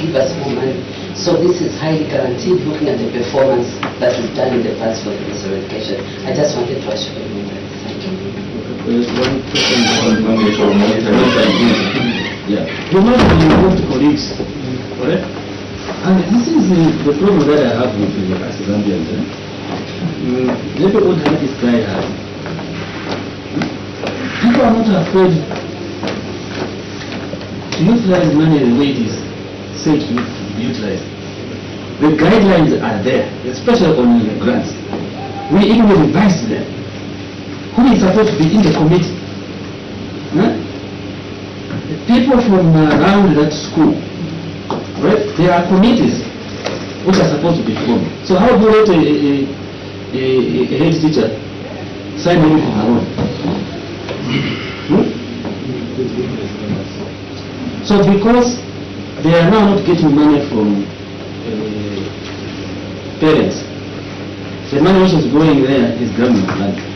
give us more money. So this is highly guaranteed looking at the performance that we've done in the past for the Ministry of Education. I just wanted to assure you that. Thank you. There's one question on monitoring. Yeah. You know, you go to colleagues, correct? And this is the problem that I have with the Zambians. Everyone has this guy hard. People are not afraid to utilize money the way it is said to be utilized. The guidelines are there, especially on the grants. We even revised them. Who is supposed to be in the committee? Huh? People from around that school, right? There are committees which are supposed to be formed. So how do you let a head teacher sign anything on her own? So because they are now not getting money from parents, the money which is going there is government money.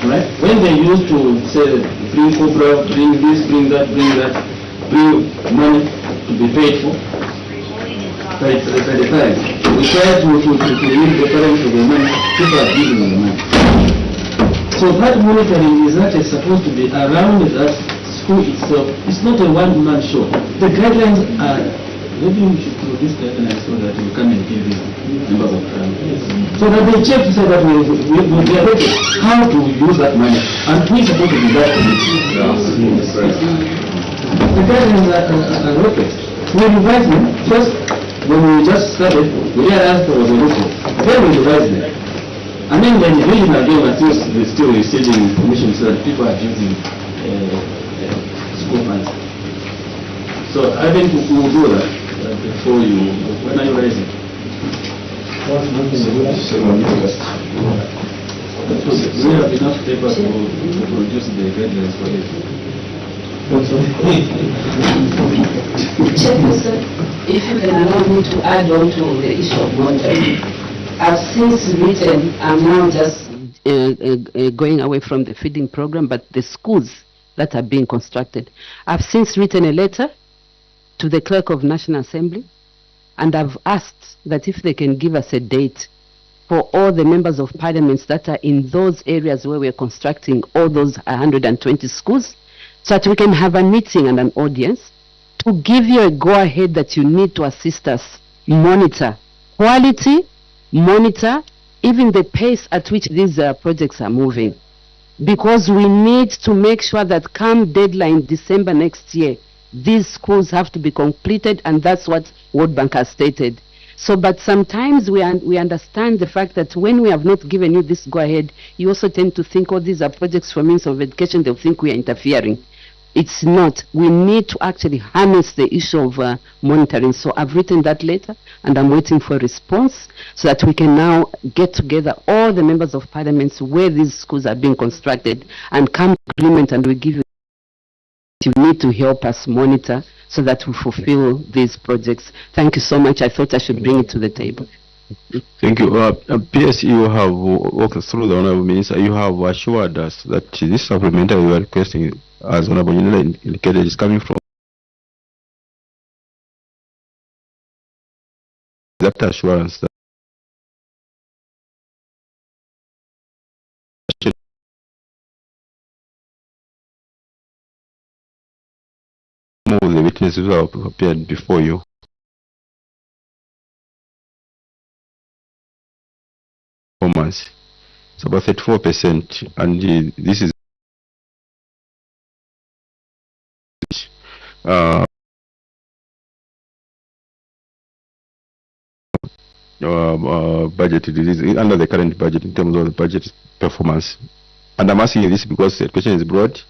Right? When they used to say, bring Cobra, bring this, bring that, bring money to be paid for, by the parents. We try to leave the parents for the money, people are giving them the money. So that monitoring is actually supposed to be around that school itself. It's not a one-man show. The guidelines are, maybe we should produce guidelines so that we come and give them members of parents. So that they check to say that we are ready. How to use that money? And who is supposed to be that committee? The guidelines are open. We revise them. First, when we just started, we realized there was a loophole. Then we revised them. And then the division again until they still receiving information so that people are using school funds. So I think we will do that before you, when are you raising? We have enough paper to produce the guidelines for it. Chairperson, if you can allow me to add on to the issue of monitoring. I've since written, I'm now just going away from the feeding program, but the schools that are being constructed. I've since written a letter to the Clerk of National Assembly, and I've asked that if they can give us a date for all the members of parliaments that are in those areas where we're constructing all those 120 schools, so that we can have a meeting and an audience to give you a go-ahead that you need to assist us monitor quality, monitor even the pace at which these projects are moving. Because we need to make sure that come deadline December next year, these schools have to be completed, and that's what World Bank has stated. So, but sometimes we understand the fact that when we have not given you this go-ahead, you also tend to think, oh, these are projects for means of education, they'll think we are interfering. It's not. We need to actually harness the issue of monitoring. So I've written that letter, and I'm waiting for a response so that we can now get together all the members of parliaments where these schools are being constructed and come to agreement, and we give you. You need to help us monitor so that we fulfill these projects. Thank you so much. I thought I should bring it to the table. Thank you. PS, you have walked through the Honorable Minister. You have assured us that this supplementary you are requesting, as Honorable Minister indicated, is coming from that assurance that some of the witnesses who have appeared before you performance. It's about 34%, and this is budgeted. It is under the current budget in terms of the budget performance. And I'm asking you this because the question is broad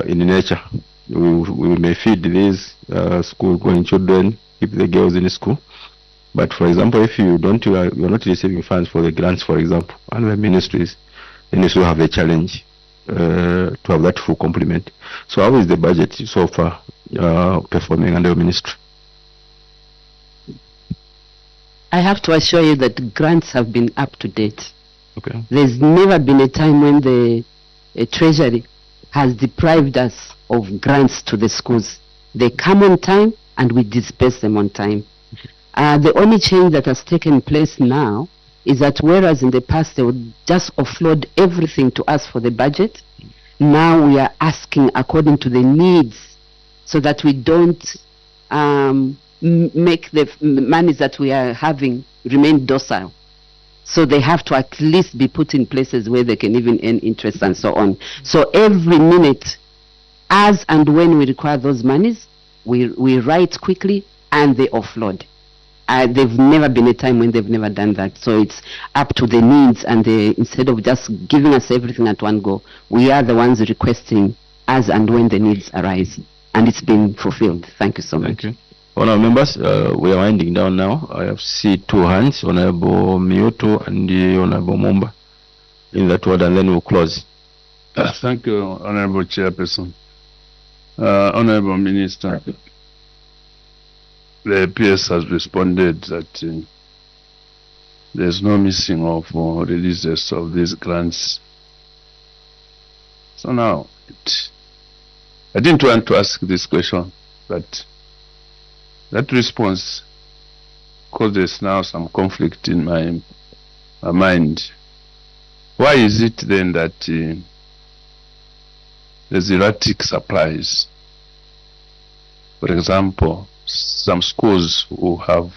in nature. We may feed these school-going children, keep the girls in school. But for example, if you don't, you are not receiving funds for the grants, for example, and the ministries, then you still have a challenge to have that full complement. So how is the budget so far performing under your ministry? I have to assure you that grants have been up to date. Okay. There's never been a time when the Treasury has deprived us of grants to the schools. They come on time, and we disperse them on time. The only change that has taken place now is that whereas in the past they would just offload everything to us for the budget, now we are asking according to the needs so that we don't make the monies that we are having remain docile. So they have to at least be put in places where they can even earn interest and so on. So every minute, as and when we require those monies, we write quickly and they offload. They've never been a time when they've never done that. So it's up to the needs, and instead of just giving us everything at one go, we are the ones requesting as and when the needs arise. And it's been fulfilled. Thank you so much. Thank you. Honourable members, we are winding down now. I have seen two hands, Honourable Mioto and Honourable Momba, in that order, and then we'll close. Thank you, Honourable Chairperson. Honourable Minister, the PS has responded that there's no missing of releases of these grants. So now, I didn't want to ask this question, but that response causes now some conflict in my mind. Why is it then that there's erratic supplies? For example, some schools will have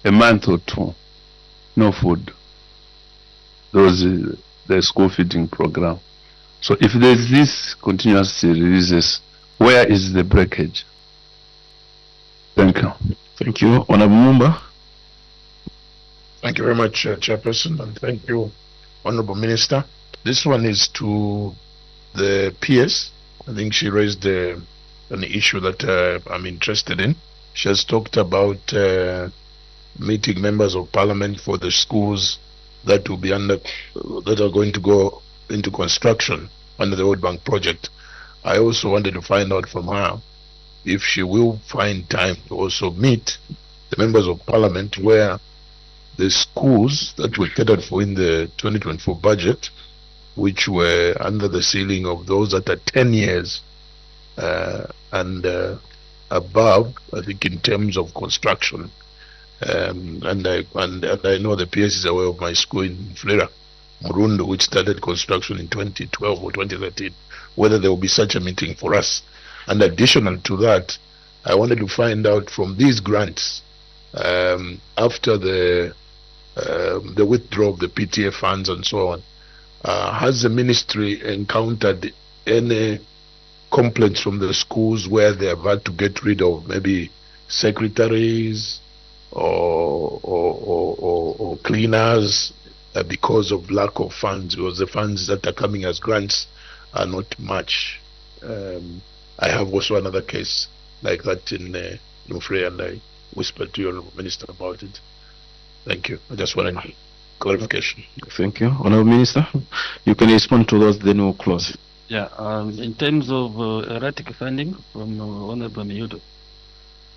a month or two no food. Those the school feeding program. So if there's this continuous releases, where is the breakage? Thank you. Thank you. Honourable Mumba. Thank you very much, Chairperson, and thank you, Honourable Minister. This one is to the PS. I think she raised an issue that I'm interested in. She has talked about meeting members of Parliament for the schools that will be that are going to go into construction under the World Bank project. I also wanted to find out from her if she will find time to also meet the members of Parliament where the schools that were catered for in the 2024 budget, which were under the ceiling of those that are 10 years and above, I think, in terms of construction. And I know the PS is aware of my school in Flera, Murundu, which started construction in 2012 or 2013, whether there will be such a meeting for us. And additional to that, I wanted to find out from these grants, after the withdrawal of the PTA funds and so on, has the ministry encountered any complaints from the schools where they have had to get rid of maybe secretaries or cleaners because of lack of funds, because the funds that are coming as grants are not much? I have also another case like that in Nufre, and I whispered to your minister about it. Thank you. I just wanted clarification. Thank you. Honourable Minister, you can respond to those, then we'll close. Yeah, in terms of erratic funding from Honourable Miyudo,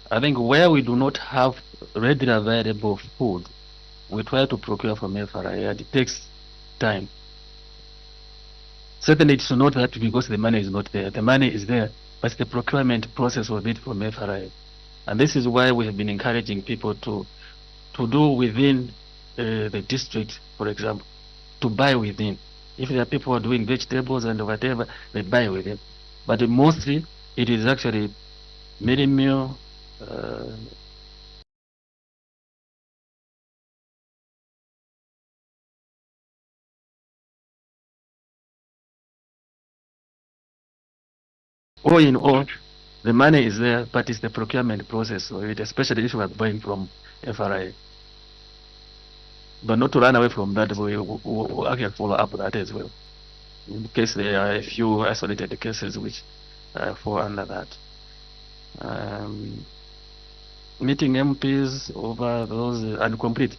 I think where we do not have readily available food, we try to procure from FRI, and it takes time. Certainly it's not that because the money is not there. The money is there, but the procurement process of it from FRI. And this is why we have been encouraging people to do within the district, for example, to buy within. If there are people who are doing vegetables and whatever, they buy within. But mostly it is actually mini meal, all in all, the money is there, but it's the procurement process of it, especially if we are buying from FRI. But not to run away from that, we'll actually follow up that as well, in case there are a few isolated cases which fall under that. Meeting MPs over those incomplete.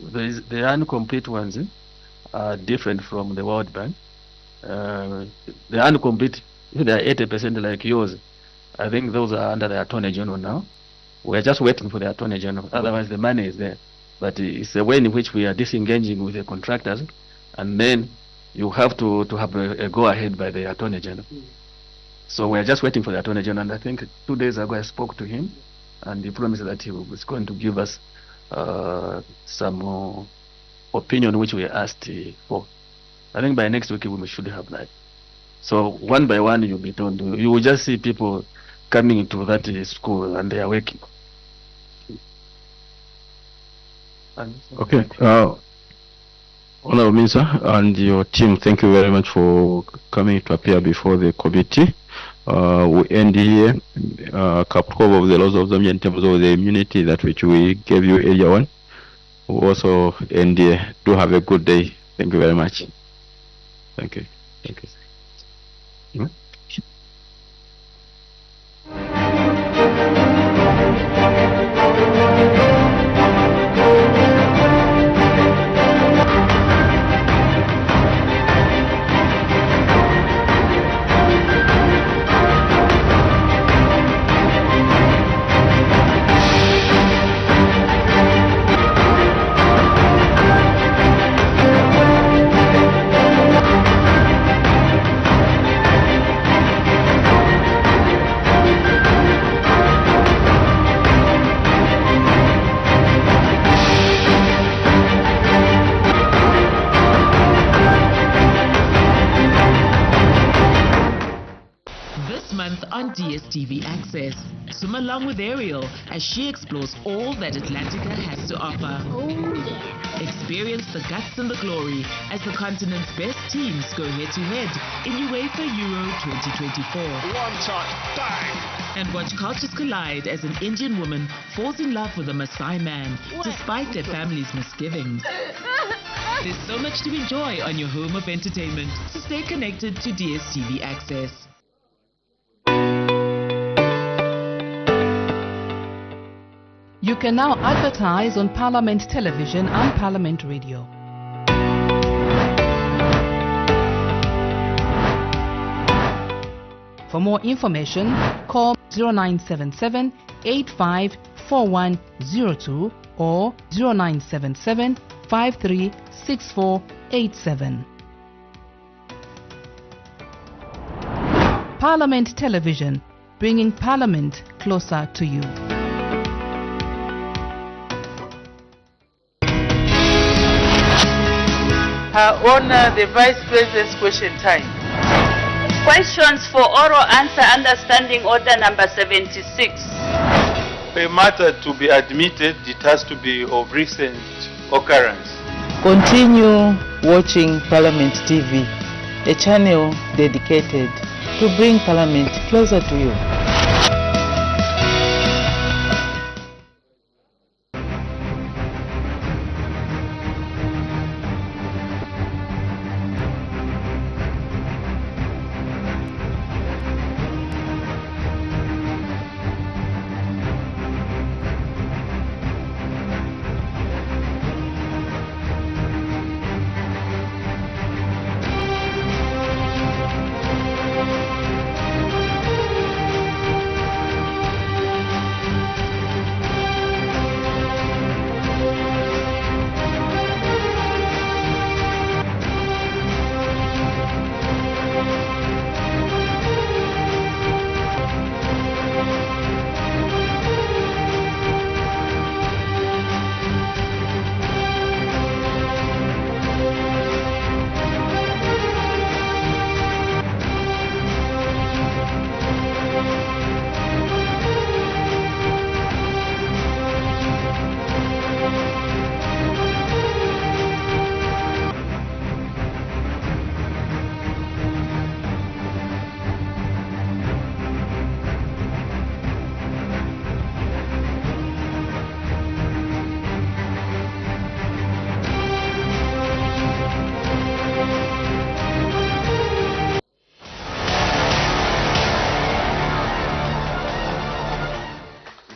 The incomplete ones are different from the World Bank. The incomplete, if they are 80% like yours, I think those are under the Attorney General now. We're just waiting for the Attorney General. Otherwise, the money is there. But it's a way in which we are disengaging with the contractors, and then you have to have a go-ahead by the Attorney General. So we're just waiting for the Attorney General, and I think 2 days ago I spoke to him, and he promised that he was going to give us some opinion which we asked for. I think by next week we should have that. So one by one you'll be told. You will just see people coming into that school and they are working. Okay. Honorable Minister and your team, thank you very much for coming to appear before the committee. We end here cover of the laws of Zambia in terms of the immunity that which we gave you earlier on. We also end here. Do have a good day. Thank you very much. Thank you. Thank you. On DSTV Access, swim along with Ariel as she explores all that Atlantica has to offer. Oh yeah! Experience the guts and the glory as the continent's best teams go head-to-head in UEFA Euro 2024. One touch, bang! And watch cultures collide as an Indian woman falls in love with a Maasai man despite their family's misgivings. There's so much to enjoy on your home of entertainment, so stay connected to DSTV Access. You can now advertise on Parliament Television and Parliament Radio. For more information, call 0977 854102 or 0977 536487. Parliament Television, bringing Parliament closer to you. Her Honor, the Vice President's question time. Questions for oral answer understanding order number 76. For a matter to be admitted, it has to be of recent occurrence. Continue watching Parliament TV, a channel dedicated to bring Parliament closer to you.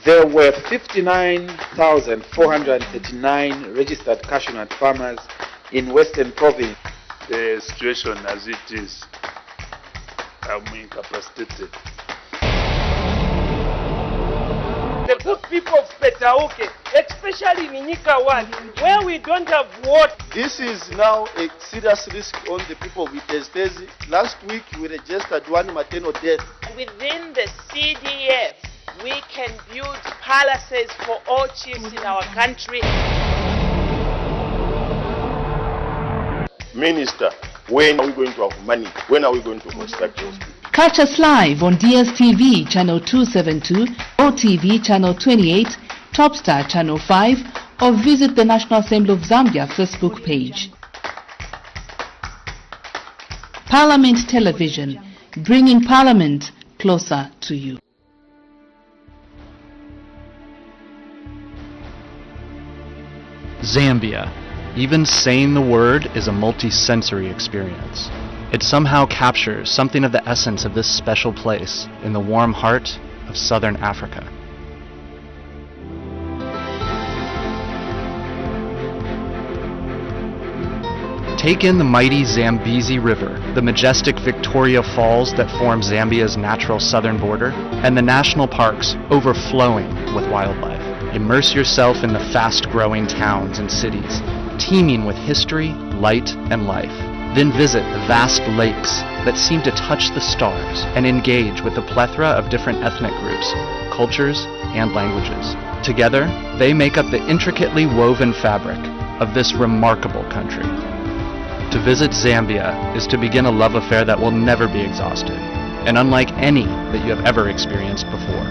There were 59,439 registered cashew nut farmers in Western Province. The situation as it is, I'm incapacitated. The good people of Petauke, especially in Nika 1, where we don't have water. This is now a serious risk on the people with Estesi. Last week we registered one maternal death. within the CDF, we can build palaces for all chiefs in our country. Minister, when are we going to have money? When are we going to construct those people? Catch us live on DSTV channel 272, OTV channel 28, Topstar channel 5, or visit the National Assembly of Zambia Facebook page. Parliament Television, bringing Parliament closer to you. Zambia. Even saying the word is a multi-sensory experience. It somehow captures something of the essence of this special place in the warm heart of southern Africa. Take in the mighty Zambezi River, the majestic Victoria Falls that form Zambia's natural southern border, and the national parks overflowing with wildlife. Immerse yourself in the fast-growing towns and cities, teeming with history, light, and life. Then visit the vast lakes that seem to touch the stars and engage with a plethora of different ethnic groups, cultures, and languages. Together, they make up the intricately woven fabric of this remarkable country. To visit Zambia is to begin a love affair that will never be exhausted, and unlike any that you have ever experienced before.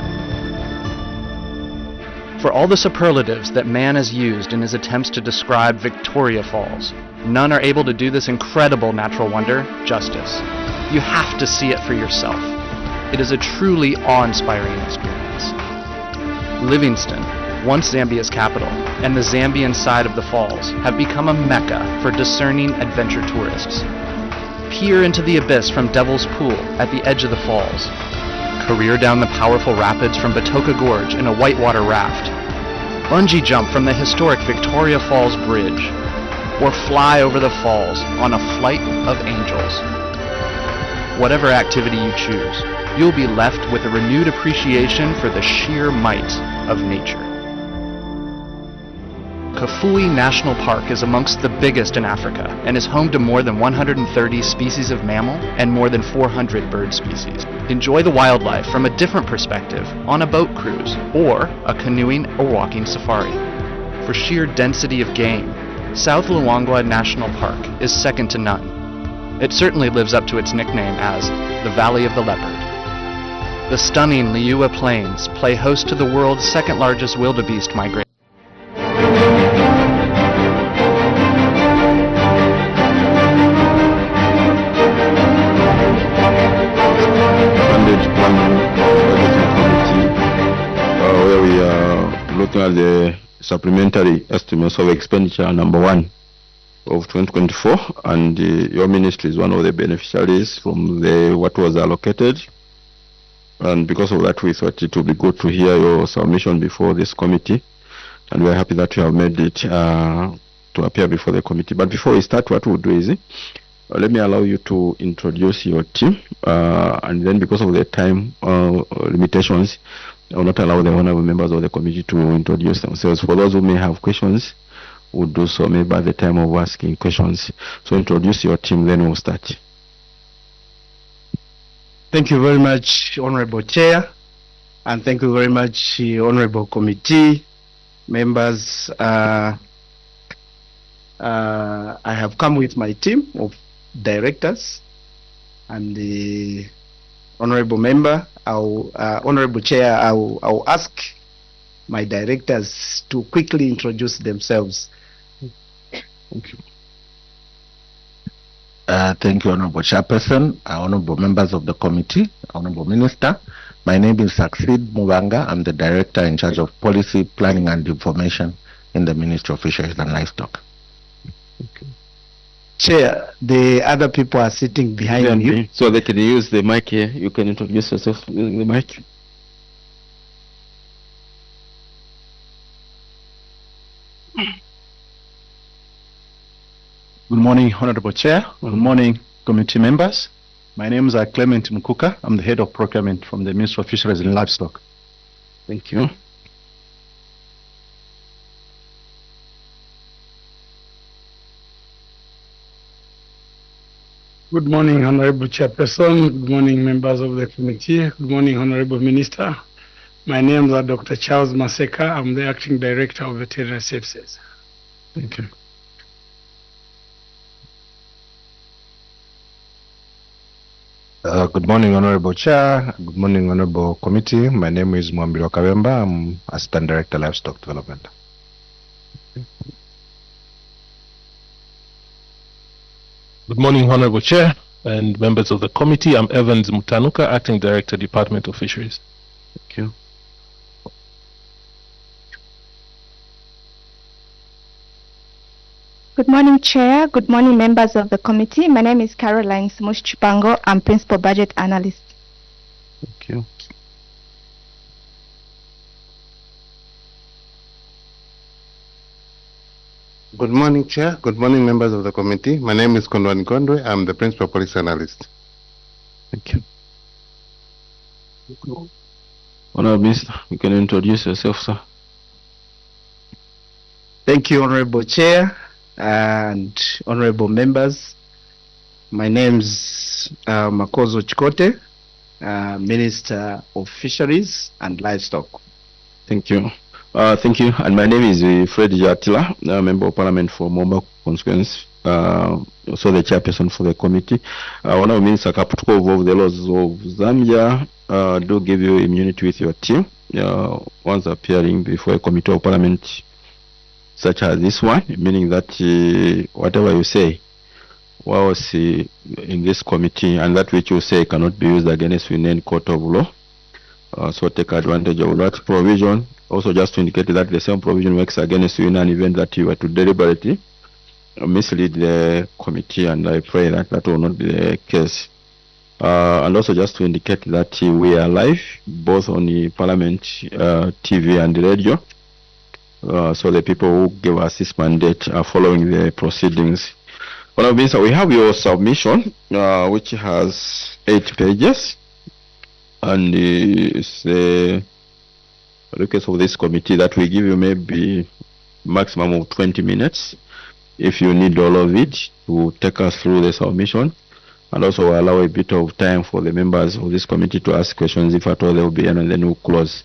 For all the superlatives that man has used in his attempts to describe Victoria Falls, none are able to do this incredible natural wonder justice. You have to see it for yourself. It is a truly awe-inspiring experience. Livingston, once Zambia's capital, and the Zambian side of the falls have become a mecca for discerning adventure tourists. Peer into the abyss from Devil's Pool at the edge of the falls. Career down the powerful rapids from Batoka Gorge in a whitewater raft. Bungee jump from the historic Victoria Falls Bridge. Or fly over the falls on a flight of angels. Whatever activity you choose, you'll be left with a renewed appreciation for the sheer might of nature. Kafue National Park is amongst the biggest in Africa and is home to more than 130 species of mammal and more than 400 bird species. Enjoy the wildlife from a different perspective on a boat cruise or a canoeing or walking safari. For sheer density of game, South Luangwa National Park is second to none. It certainly lives up to its nickname as the Valley of the Leopard. The stunning Liua Plains play host to the world's second largest wildebeest migration. Where we are looking at the supplementary estimates of expenditure number 1 of 2024, and your ministry is one of the beneficiaries from what was allocated. And because of that, we thought it would be good to hear your submission before this committee, and we're happy that you have made it to appear before the committee. But before we start, what we'll do is let me allow you to introduce your team, and then because of the time limitations, I will not allow the honorable members of the committee to introduce themselves. For those who may have questions, we'll do so maybe by the time of asking questions. So introduce your team, then we'll start. Thank you very much, Honorable Chair, and thank you very much, Honorable Committee members. I have come with my team of directors, and the Honorable Member, Honorable Chair, I'll ask my directors to quickly introduce themselves. Thank you. Thank you, Honorable Chairperson, Honorable members of the committee, Honorable Minister. My name is Succeed Mubanga. I'm the Director in charge of Policy, Planning and Information in the Ministry of Fisheries and Livestock. Okay. Chair, the other people are sitting behind you. So they can use the mic here. You can introduce yourself using the mic. Good morning, Honorable Chair. Good morning, committee members. My name is Clement Mkuka. I'm the head of procurement from the Ministry of Fisheries and Livestock. Thank you. Good morning, Honorable Chairperson. Good morning, members of the committee. Good morning, Honorable Minister. My name is Dr. Charles Maseka. I'm the Acting Director of Veterinary Services. Thank you. Good morning, Honorable Chair. Good morning, Honorable Committee. My name is Mwambilo Kavemba. I'm Assistant Director, Livestock Development. Good morning, Honorable Chair and members of the committee. I'm Evans Mutanuka, Acting Director, Department of Fisheries. Thank you. Good morning, Chair. Good morning, members of the committee. My name is Caroline Smush Chipango. I'm Principal Budget Analyst. Thank you. Good morning, Chair. Good morning, members of the committee. My name is Kondwani Kondwe. I'm the Principal Policy Analyst. Thank you. Honorable Minister, you can introduce yourself, sir. Thank you, Honorable Chair and Honorable members. My name is Makozo Chikote, Minister of Fisheries and Livestock. Thank you. Thank you. And my name is Fred Jatila, Member of Parliament for Momba constituency, also the chairperson for the committee. Honorable Minister Kaputuko of the laws of Zambia do give you immunity with your team once appearing before a committee of parliament such as this one, meaning that whatever you say was in this committee and that which you say cannot be used against you in any court of law. So take advantage of that provision. Also just to indicate that the same provision works against you in an event that you were to deliberately mislead the committee, and I pray that that will not be the case. And also just to indicate that we are live both on the Parliament TV and the radio. So the people who give us this mandate are following the proceedings. Honorable Minister, we have your submission, which has 8 pages, and it's the request of this committee that we give you maybe maximum of 20 minutes, if you need all of it, to take us through the submission, and also allow a bit of time for the members of this committee to ask questions if at all there will be any, and then we'll close,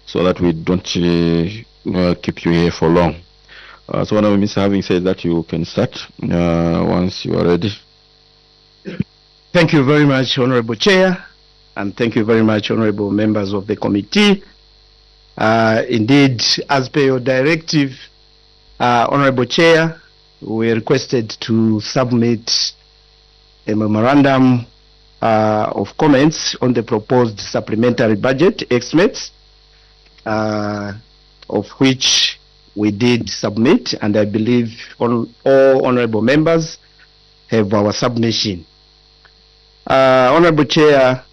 so that we don't keep you here for long. So, Honorable Minister, having said that, you can start once you are ready. Thank you very much, Honorable Chair, and thank you very much, Honorable members of the committee. Indeed, as per your directive, Honorable Chair, we are requested to submit a memorandum of comments on the proposed supplementary budget estimates, of which we did submit, and I believe all honorable members have our submission. Honorable Chair,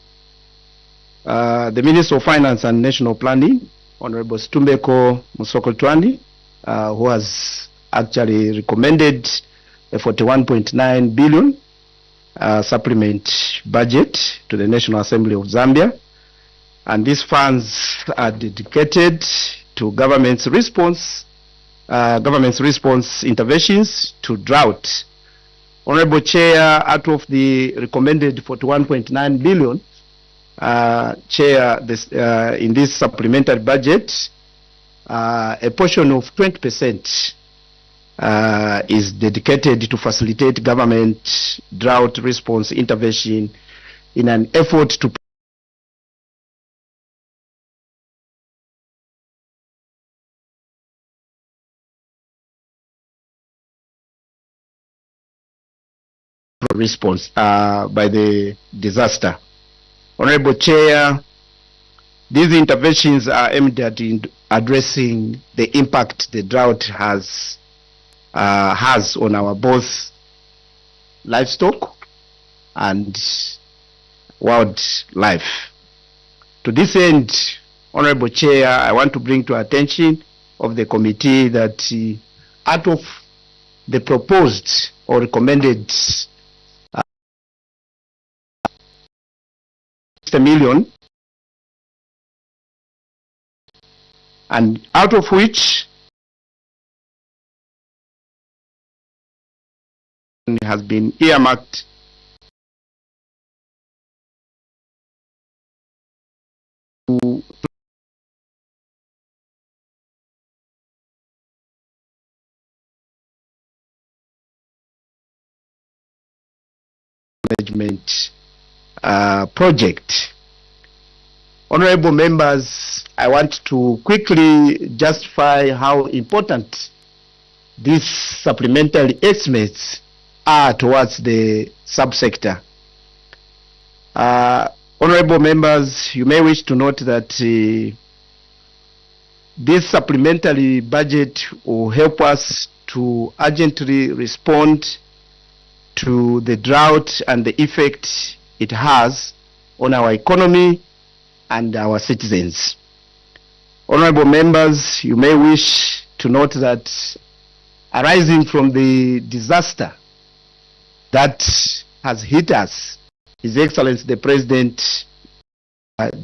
the Minister of Finance and National Planning, Honorable Stumbeko Musokoltwani, who has actually recommended a 41.9 billion supplement budget to the National Assembly of Zambia, and these funds are dedicated to government's response interventions to drought. Honorable Chair, out of the recommended 41.9 billion, Chair, in this supplementary budget, a portion of 20% is dedicated to facilitate government drought response intervention in an effort to response by the disaster. Honorable Chair, these interventions are aimed at addressing the impact the drought has on our both livestock and wildlife. To this end, Honorable Chair, I want to bring to attention of the committee that out of the proposed or recommended million, and out of which has been earmarked management project. Honorable members, I want to quickly justify how important these supplementary estimates are towards the subsector. Honorable members, you may wish to note that this supplementary budget will help us to urgently respond to the drought and the effect it has on our economy and our citizens. Honorable members, you may wish to note that arising from the disaster that has hit us, His Excellency the President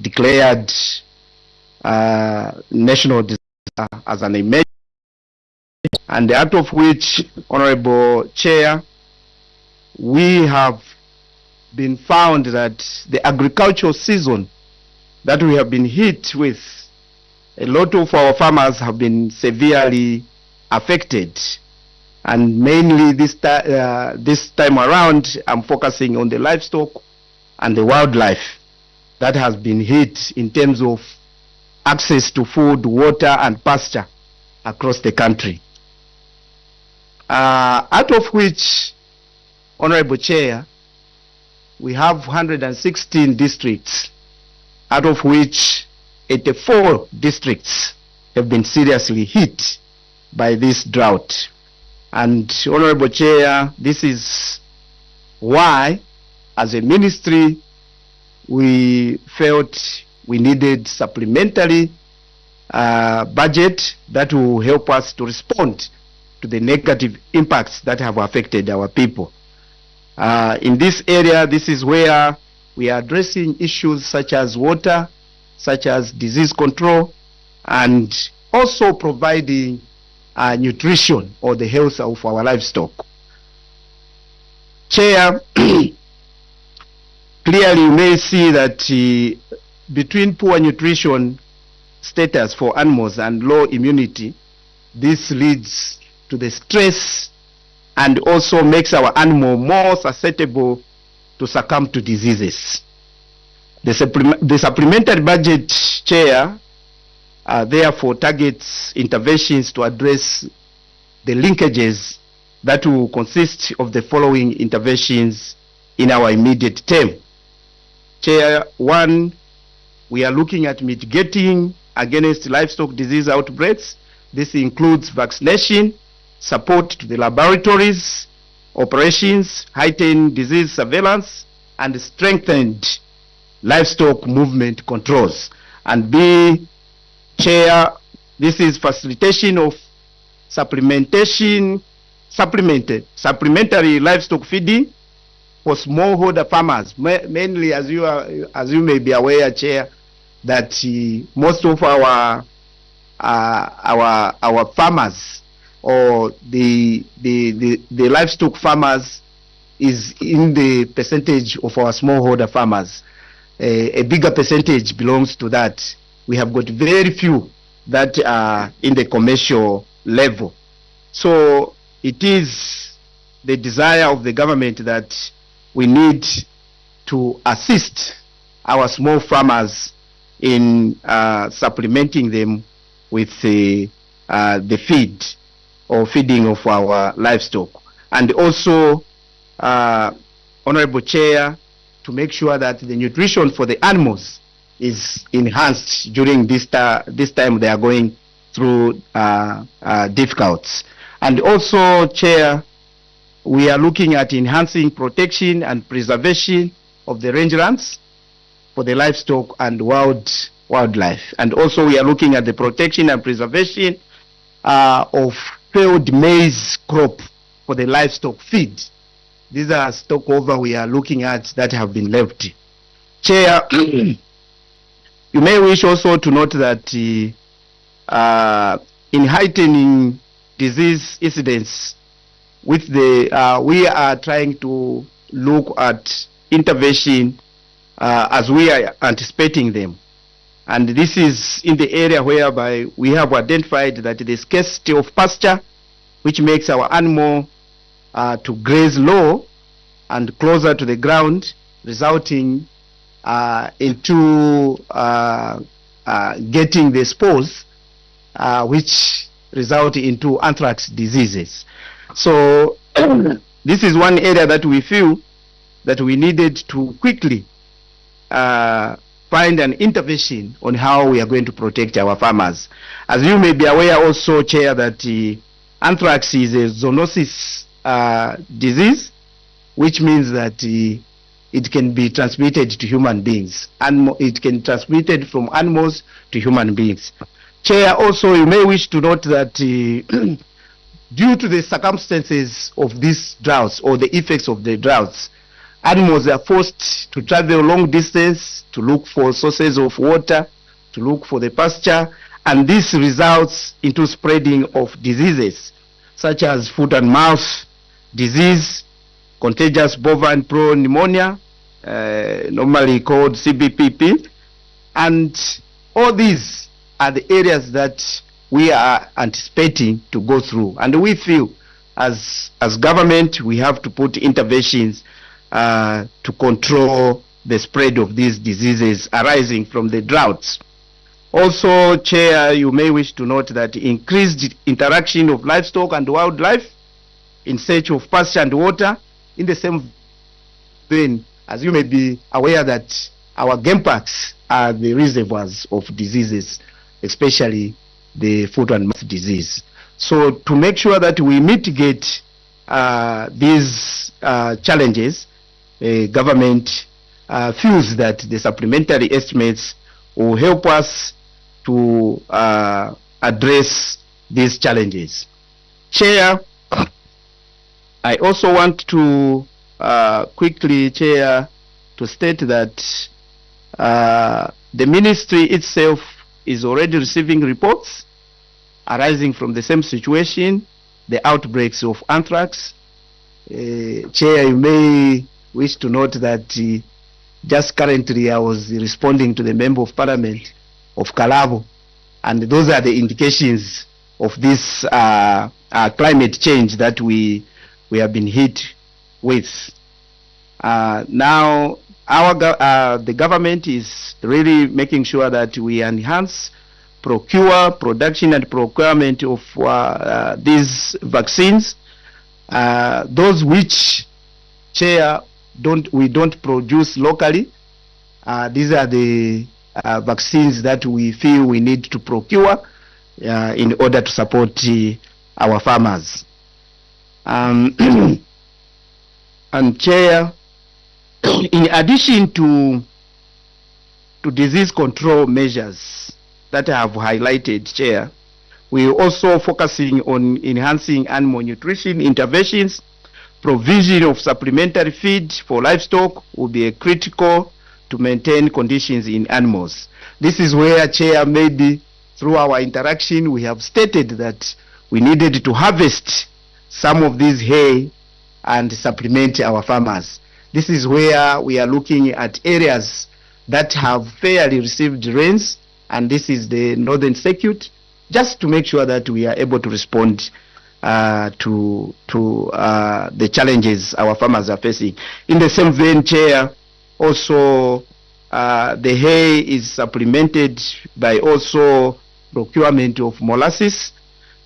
declared national disaster as an emergency, and out of which, Honorable Chair, we have been found that the agricultural season that we have been hit with, a lot of our farmers have been severely affected, and mainly this time around I'm focusing on the livestock and the wildlife that has been hit in terms of access to food, water and pasture across the country. Out of which, Honorable Chair, we have 116 districts, out of which 84 districts have been seriously hit by this drought. And Honorable Chair, this is why, as a ministry, we felt we needed supplementary budget that will help us to respond to the negative impacts that have affected our people. In this area, this is where we are addressing issues such as water, such as disease control, and also providing nutrition or the health of our livestock. Chair, clearly you may see that between poor nutrition status for animals and low immunity, this leads to the stress and also makes our animal more susceptible to succumb to diseases. The supplementary budget, Chair, therefore targets interventions to address the linkages that will consist of the following interventions in our immediate term. Chair, one, we are looking at mitigating against livestock disease outbreaks. This includes vaccination, support to the laboratories, operations, heightened disease surveillance, and strengthened livestock movement controls. And B, Chair, this is facilitation of supplementary livestock feeding for smallholder farmers, mainly as you may be aware, Chair, that most of our farmers or the livestock farmers is in the percentage of our smallholder farmers. A bigger percentage belongs to that. We have got very few that are in the commercial level. So it is the desire of the government that we need to assist our small farmers in supplementing them with the feed or feeding of our livestock. And also, Honorable Chair, to make sure that the nutrition for the animals is enhanced during this time they are going through difficulties. And also, Chair, we are looking at enhancing protection and preservation of the rangelands for the livestock and wildlife. And also we are looking at the protection and preservation of failed maize crop for the livestock feed. These are stockover we are looking at that have been left. Chair, you may wish also to note that in heightening disease incidents, with the we are trying to look at intervention as we are anticipating them. And this is in the area whereby we have identified that the scarcity of pasture, which makes our animal to graze low, and closer to the ground, resulting into getting the spores which result into anthrax diseases. So this is one area that we feel that we needed to quickly find an intervention on how we are going to protect our farmers. As you may be aware also, Chair, that anthrax is a zoonosis disease, which means that it can be transmitted to human beings, and it can be transmitted from animals to human beings. Chair, also you may wish to note that due to the circumstances of these droughts or the effects of the droughts, animals are forced to travel long distance to look for sources of water, to look for the pasture, and this results into spreading of diseases such as foot and mouth disease, contagious bovine pneumonia, normally called CBPP, and all these are the areas that we are anticipating to go through, and we feel as government we have to put interventions to control the spread of these diseases arising from the droughts. Also, Chair, you may wish to note that increased interaction of livestock and wildlife in search of pasture and water. In the same vein, as you may be aware that our game parks are the reservoirs of diseases, especially the foot and mouth disease. So to make sure that we mitigate these challenges, government feels that the supplementary estimates will help us to address these challenges. Chair, I also want to quickly, Chair, to state that the ministry itself is already receiving reports arising from the same situation, the outbreaks of anthrax. Chair, you may wish to note that just currently I was responding to the Member of Parliament of Kalabo, and those are the indications of this climate change that we have been hit with. Now, the government is really making sure that we enhance production and procurement of these vaccines, those which, Chair, we don't produce locally. These are the vaccines that we feel we need to procure in order to support our farmers. And Chair, in addition to disease control measures that I have highlighted, Chair, we are also focusing on enhancing animal nutrition interventions. Provision of supplementary feed for livestock will be critical to maintain conditions in animals. This is where, Chair, maybe through our interaction we have stated that we needed to harvest some of these hay and supplement our farmers. This is where we are looking at areas that have fairly received rains, and this is the northern circuit, just to make sure that we are able to respond to the challenges our farmers are facing. In the same vein, Chair, also the hay is supplemented by also procurement of molasses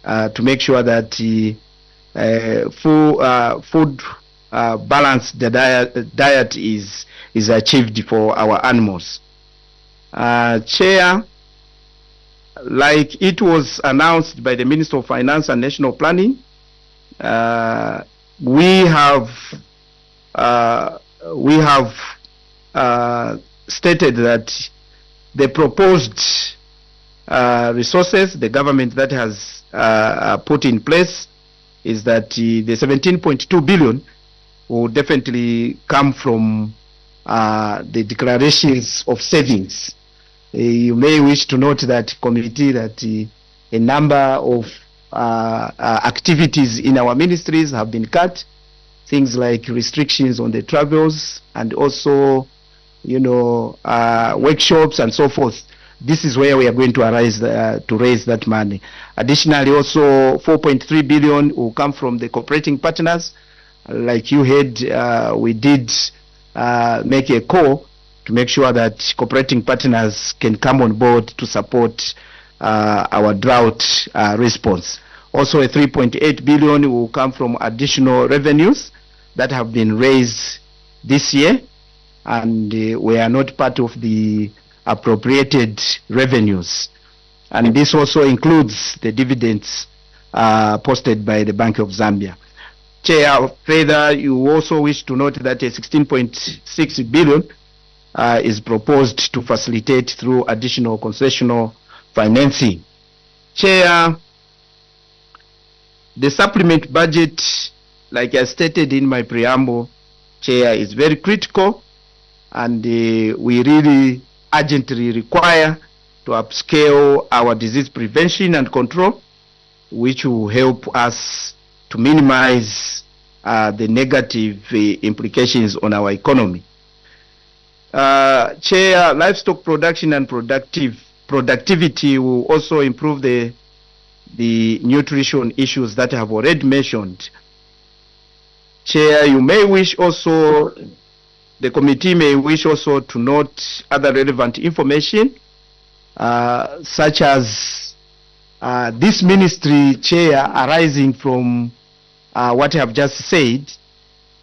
to make sure that food balanced diet is achieved for our animals. Chair, like it was announced by the Minister of Finance and National Planning, we have stated that the proposed resources the government that has put in place is that the 17.2 billion will definitely come from the declarations of savings. You may wish to note that committee that a number of activities in our ministries have been cut, things like restrictions on the travels and also, workshops and so forth. This is where we are going to raise that money. Additionally, also 4.3 billion will come from the cooperating partners, like you heard, we did make a call to make sure that cooperating partners can come on board to support our drought response. Also, a 3.8 billion will come from additional revenues that have been raised this year, and we are not part of the appropriated revenues. And this also includes the dividends posted by the Bank of Zambia. Chair, further, you also wish to note that a 16.6 billion is proposed to facilitate through additional concessional financing. Chair, the supplement budget, like I stated in my preamble, Chair, is very critical, and we really urgently require to upscale our disease prevention and control, which will help us to minimize the negative implications on our economy. Chair, livestock production and productivity will also improve the nutrition issues that I have already mentioned. Chair, you may wish also, the committee may wish also to note other relevant information, such as this ministry, Chair, arising from what I have just said.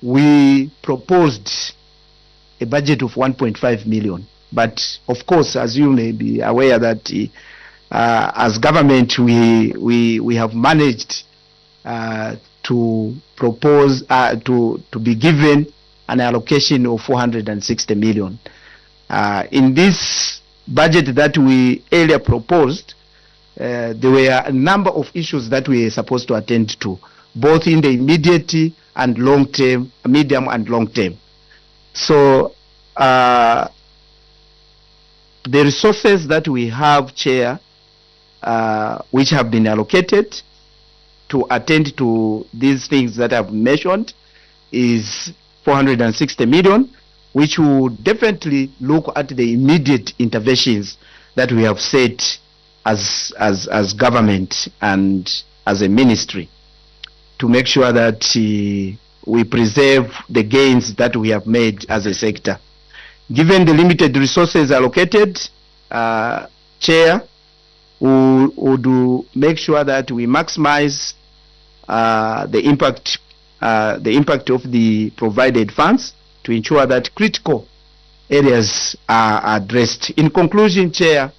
We proposed a budget of 1.5 million. But of course, as you may be aware, that as government, we have managed to propose to be given an allocation of 460 million. In this budget that we earlier proposed, there were a number of issues that we are supposed to attend to, both in the immediate and long term, medium and long term. So the resources that we have, Chair, which have been allocated to attend to these things that I've mentioned, is 460 million, which will definitely look at the immediate interventions that we have set as government and as a ministry, to make sure that we preserve the gains that we have made as a sector. Given the limited resources allocated, Chair, we would make sure that we maximize the impact of the provided funds to ensure that critical areas are addressed. In conclusion, Chair,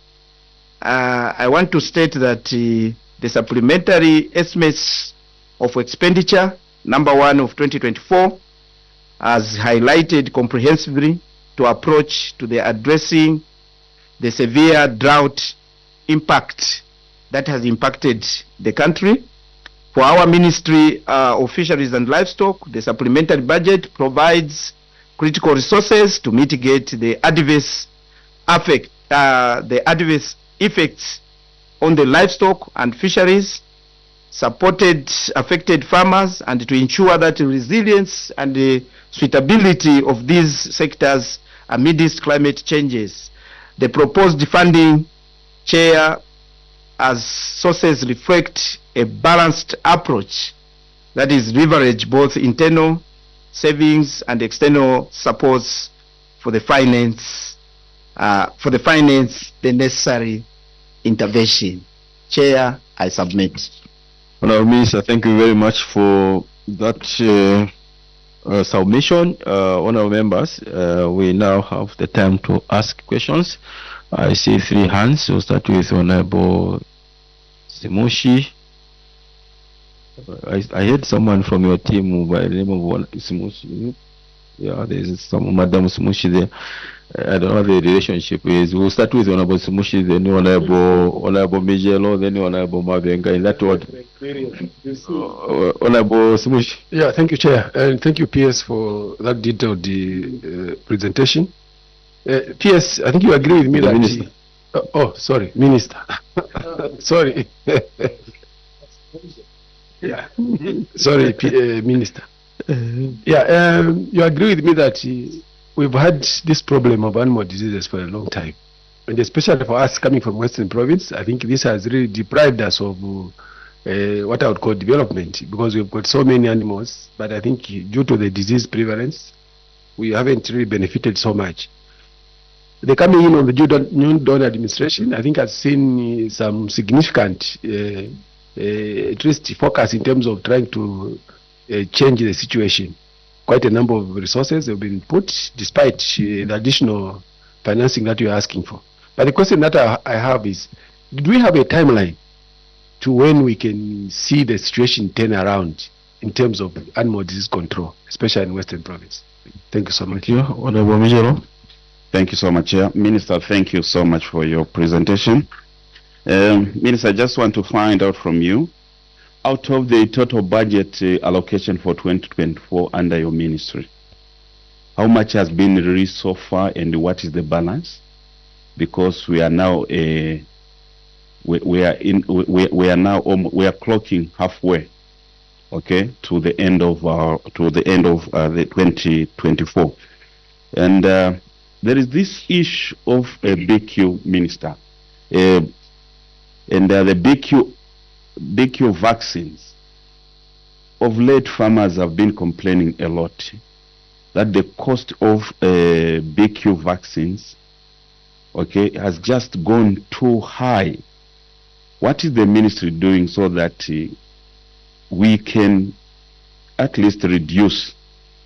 I want to state that the supplementary estimates of expenditure, number 1 of 2024, has highlighted comprehensively to approach to the addressing the severe drought impact that has impacted the country. For our Ministry of Fisheries and Livestock, the supplementary budget provides critical resources to mitigate the adverse effects on the livestock and fisheries, supported affected farmers, and to ensure that the resilience and the suitability of these sectors amidst climate changes. The proposed funding, Chair, as sources reflect a balanced approach that is leverage both internal savings and external supports for the finance the necessary intervention. Chair, I submit. Honourable Minister, thank you very much for that submission. Honourable members, we now have the time to ask questions. I see 3 hands. We'll start with Honourable Simushi. I heard someone from your team by the name of Simushi. Yeah, there's some Madam Simushi there. I don't know the relationship is. We'll start with Honourable Simushi, then Honourable Mijelo, then Honourable Mabenga, in that order. Honourable Simushi. Yeah, thank you, Chair, and thank you, PS, for that detailed presentation. PS, I think you agree with me that... Minister. Sorry, Minister. Sorry. Yeah. Sorry, Minister. Yeah, you agree with me that we've had this problem of animal diseases for a long time, and especially for us coming from Western Province, I think this has really deprived us of what I would call development, because we've got so many animals, but I think due to the disease prevalence, we haven't really benefited so much. The coming in of the new Dawn administration, I think, has seen some significant, at least focus in terms of trying to change the situation. Quite a number of resources have been put, despite the additional financing that you're asking for. But the question that I have is, do we have a timeline to when we can see the situation turn around in terms of animal disease control, especially in Western Province? Thank you so much. Thank you. Honorable Mijelo. Thank you so much, Chair. Minister, thank you so much for your presentation. Minister, I just want to find out from you, out of the total budget allocation for 2024 under your ministry, how much has been released so far and what is the balance? Because we are now we are clocking halfway, okay, to the end of the 2024, and there is this issue of a BQ, Minister, and the BQ vaccines. Of late, farmers have been complaining a lot that the cost of BQ vaccines, okay, has just gone too high. What is the ministry doing so that we can at least reduce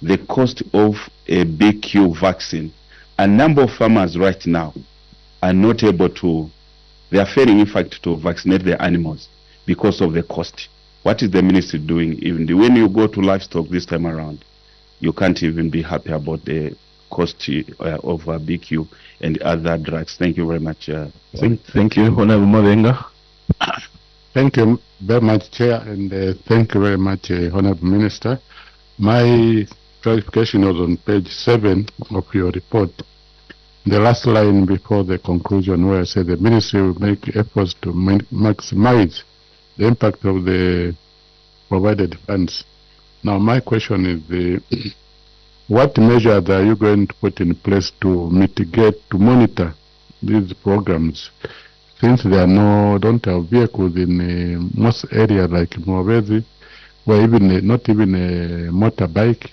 the cost of a BQ vaccine? A number of farmers right now are not able to, they are failing in fact to vaccinate their animals because of the cost. What is the ministry doing? Even when you go to livestock this time around, you can't even be happy about the cost of BQ and other drugs. Thank you very much. Thank you, Honorable Mavenga. Thank you very much, Chair, and thank you very much, Honorable Minister. My clarification was on page 7 of your report. The last line before the conclusion, where I said the ministry will make efforts to maximize the impact of the provided funds. Now, my question is, what measures are you going to put in place to mitigate, to monitor these programs? Since there are don't have vehicles in most areas like Mwabezi, where even not even a motorbike.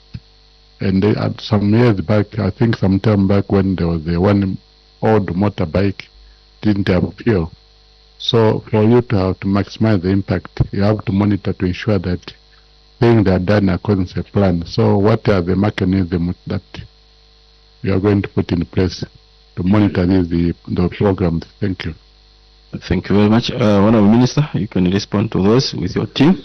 And some years back, I think some time back, when there was one old motorbike, didn't have fuel. So for you to have to maximize the impact, you have to monitor to ensure that things are done according to plan. So what are the mechanisms that you are going to put in place to monitor the programs? Thank you. Thank you very much. Honorable Minister, you can respond to those with your team.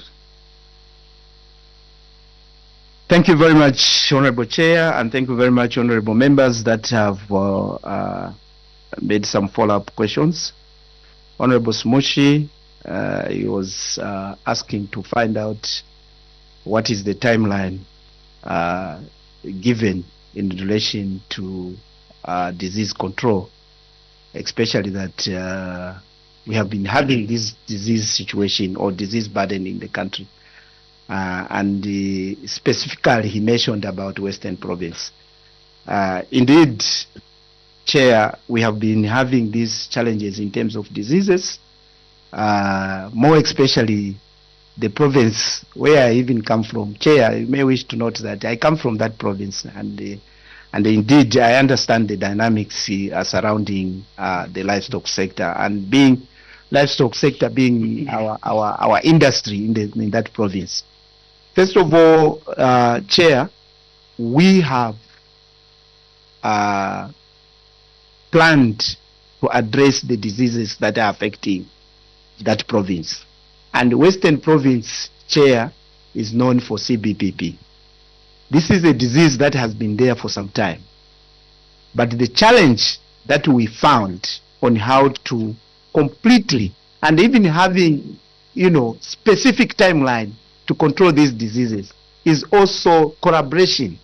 Thank you very much, Honorable Chair, and thank you very much, Honorable Members that have made some follow-up questions. Honorable Smushi, he was asking to find out what is the timeline given in relation to disease control, especially that we have been having this disease situation or disease burden in the country. And specifically he mentioned about Western Province. Indeed, Chair, we have been having these challenges in terms of diseases, more especially the province where I even come from. Chair, you may wish to note that I come from that province, and indeed I understand the dynamics surrounding the livestock sector, and being livestock sector being our industry in that province. First of all, Chair, we have planned to address the diseases that are affecting that province. And Western Province, Chair, is known for CBPP. This is a disease that has been there for some time. But the challenge that we found on how to completely, and even having, specific timeline to control these diseases, is also collaboration.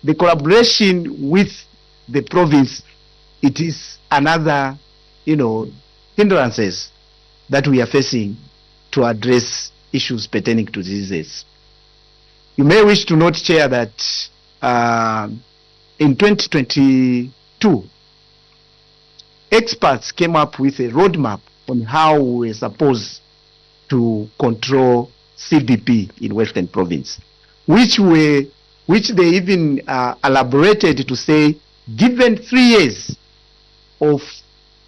The collaboration with the province, it is another, hindrances that we are facing to address issues pertaining to diseases. You may wish to note, Chair, that in 2022, experts came up with a roadmap on how we are supposed to control CBP in Western Province, which they even elaborated to say, given 3 years of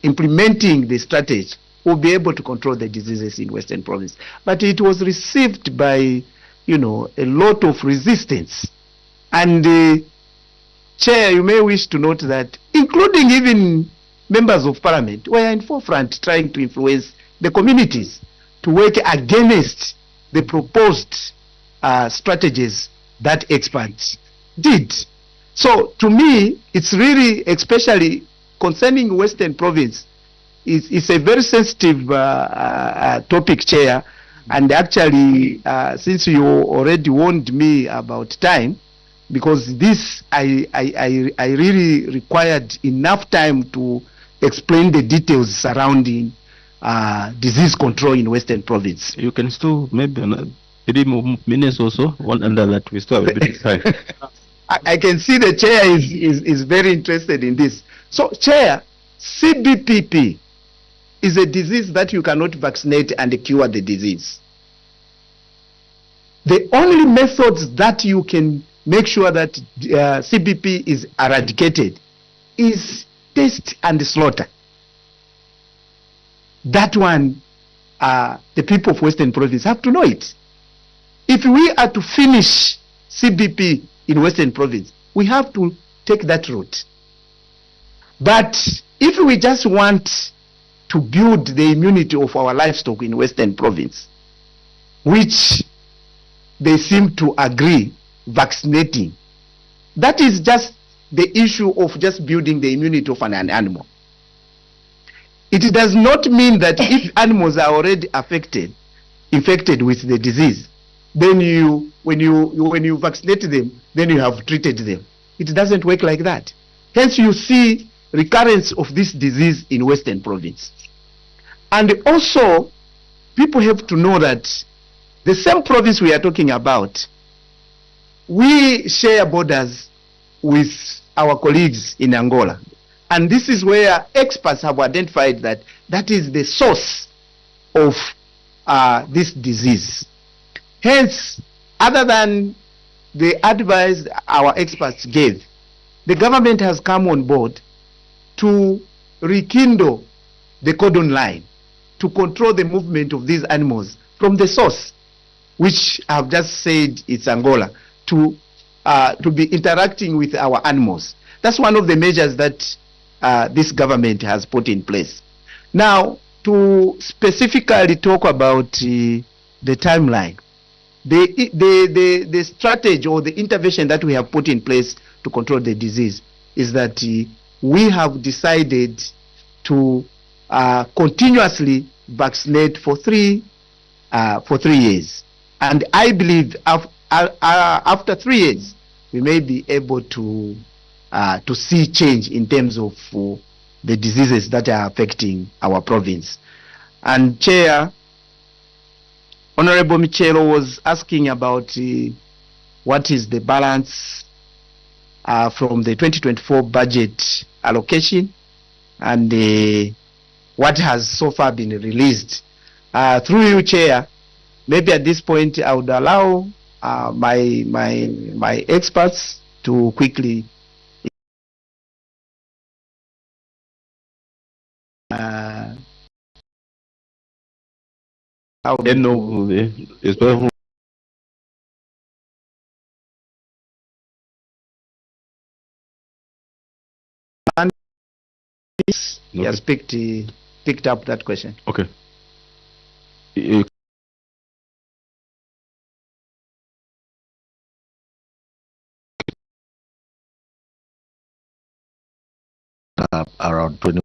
implementing the strategy, we'll be able to control the diseases in Western Province. But it was received by, a lot of resistance. And Chair, you may wish to note that, including even members of parliament, were in forefront trying to influence the communities to work against the proposed strategies that experts did. So to me, it's really, especially concerning Western Province, it's a very sensitive topic, Chair. And actually, since you already warned me about time, because this I really required enough time to explain the details surrounding disease control in Western Province. You can still maybe another 3 more minutes or so. One under that, we still have a bit of time. I can see the Chair is very interested in this. So, Chair, CBPP is a disease that you cannot vaccinate and cure the disease. The only methods that you can make sure that CBP is eradicated is test and slaughter. That one, the people of Western Province have to know it. If we are to finish CBP in Western Province, we have to take that route. But if we just want to build the immunity of our livestock in Western Province, which they seem to agree vaccinating, that is just the issue of just building the immunity of an animal. It does not mean that if animals are already infected with the disease, then when you vaccinate them, then you have treated them. It doesn't work like that. Hence you see recurrence of this disease in Western Province. And also, people have to know that the same province we are talking about, we share borders with our colleagues in Angola. And this is where experts have identified that that is the source of this disease. Hence, other than the advice our experts gave, the government has come on board to rekindle the cordon line, to control the movement of these animals from the source, which I have just said it's Angola, to be interacting with our animals. That's one of the measures that this government has put in place. Now, to specifically talk about the timeline, the strategy or the intervention that we have put in place to control the disease is that we have decided to continuously vaccinate for 3 years. And I believe after 3 years, we may be able to see change in terms of the diseases that are affecting our province. And Chair, Honorable Michelo was asking about what is the balance from the 2024 budget allocation and what has so far been released. Through you, Chair, maybe at this point I would allow my experts to quickly he has picked up that question. Okay. Around 20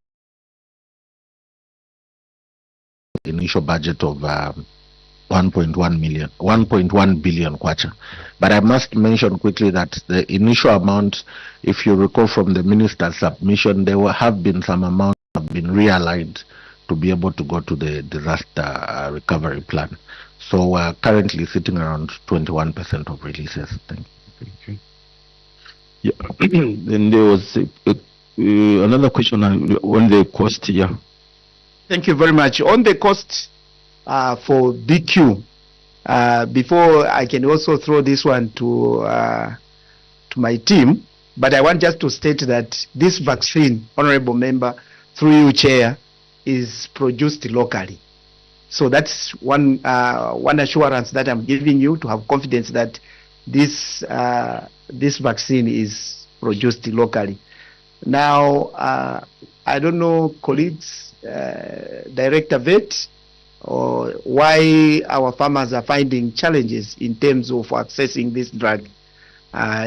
initial budget of 1.1 billion kwacha. But I must mention quickly that the initial amount, if you recall from the minister's submission, there have been some amounts that have been realigned to be able to go to the disaster recovery plan. So we're currently sitting around 21% of releases. Thank you. Yeah. Then there was another question on the cost here. Thank you very much. On the cost, for BQ. Before I can also throw this one to my team, but I want just to state that this vaccine, honorable member, through you, Chair, is produced locally. So that's one assurance that I'm giving you, to have confidence that this vaccine is produced locally. Now, I don't know, colleagues, Director Vet, or why our farmers are finding challenges in terms of accessing this drug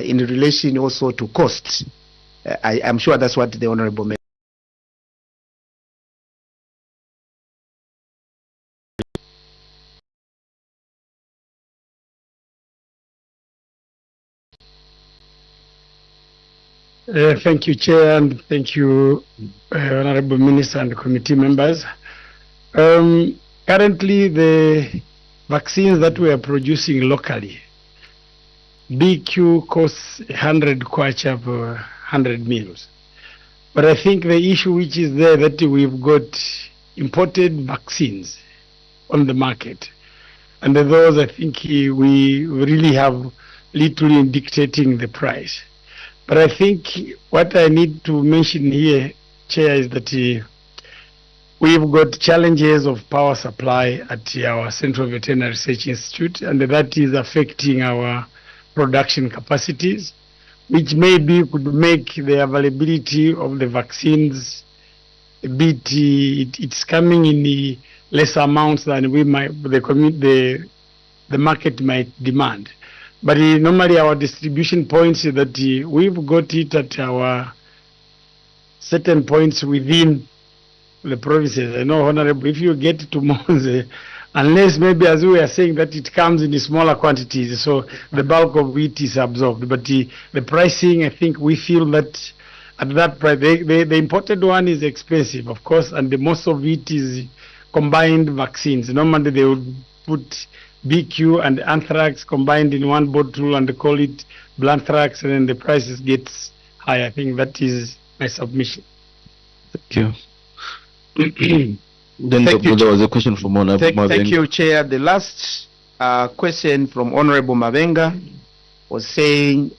in relation also to cost. I'm sure that's what the honorable member. Thank you, Chair, and thank you, Honorable Minister and committee members. Currently, the vaccines that we are producing locally, BQ costs 100 kwacha per 100 meals. But I think the issue which is there, that we've got imported vaccines on the market. And those, I think we really have little in dictating the price. But I think what I need to mention here, Chair, is that we've got challenges of power supply at our Central Veterinary Research Institute, and that is affecting our production capacities, which maybe could make the availability of the vaccines a bit, it's coming in less amounts than we might, the market might demand. But normally our distribution points is that we've got it at our certain points within the provinces. I know, Honorable, if you get to Monze, unless maybe, as we are saying, that it comes in smaller quantities, so the bulk of it is absorbed. But the pricing, I think we feel that at that price, the imported one is expensive, of course, and the most of it is combined vaccines. Normally they would put BQ and anthrax combined in one bottle and call it blanthrax, and then the prices gets high. I think that is my submission. Thank you. Then there was a question from Honorable Mavenga. Thank you, Chair. The last question from Honorable Mavenga was saying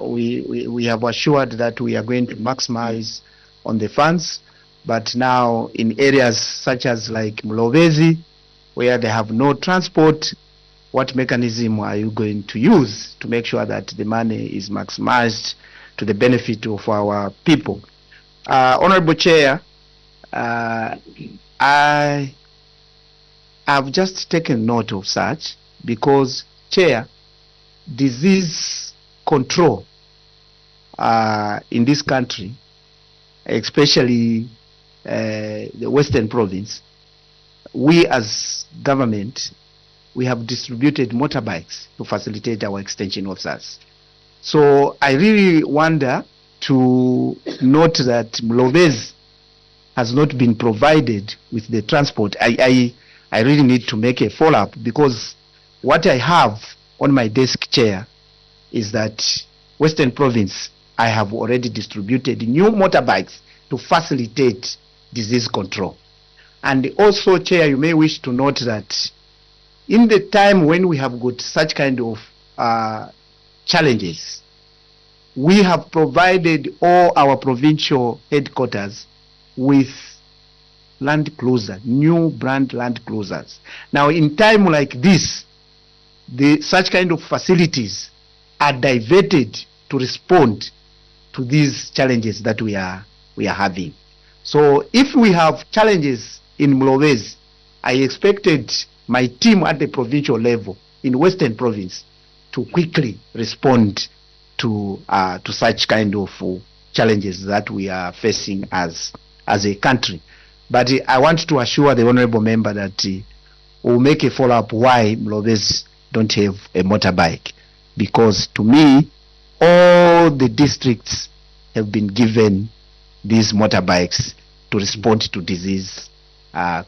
we have assured that we are going to maximize on the funds, but now in areas such as like Mlovezi, where they have no transport, what mechanism are you going to use to make sure that the money is maximized to the benefit of our people? Honorable Chair, I have just taken note of such because, Chair, disease control in this country, especially the Western Province, we as government, we have distributed motorbikes to facilitate our extension officers. So I really wonder to note that Mlovezi has not been provided with the transport. I really need to make a follow-up, because what I have on my desk, Chair, is that Western Province, I have already distributed new motorbikes to facilitate disease control. And also, Chair, you may wish to note that in the time when we have got such kind of challenges, we have provided all our provincial headquarters with Land Cruiser, new brand Land Cruisers. Now, in time like this, such kind of facilities are diverted to respond to these challenges that we are having. So, if we have challenges in Mlovezi, I expected my team at the provincial level in Western Province to quickly respond to such kind of challenges that we are facing as a country. But I want to assure the honorable member that we'll make a follow-up why Mlovezi don't have a motorbike, because to me, all the districts have been given these motorbikes to respond to disease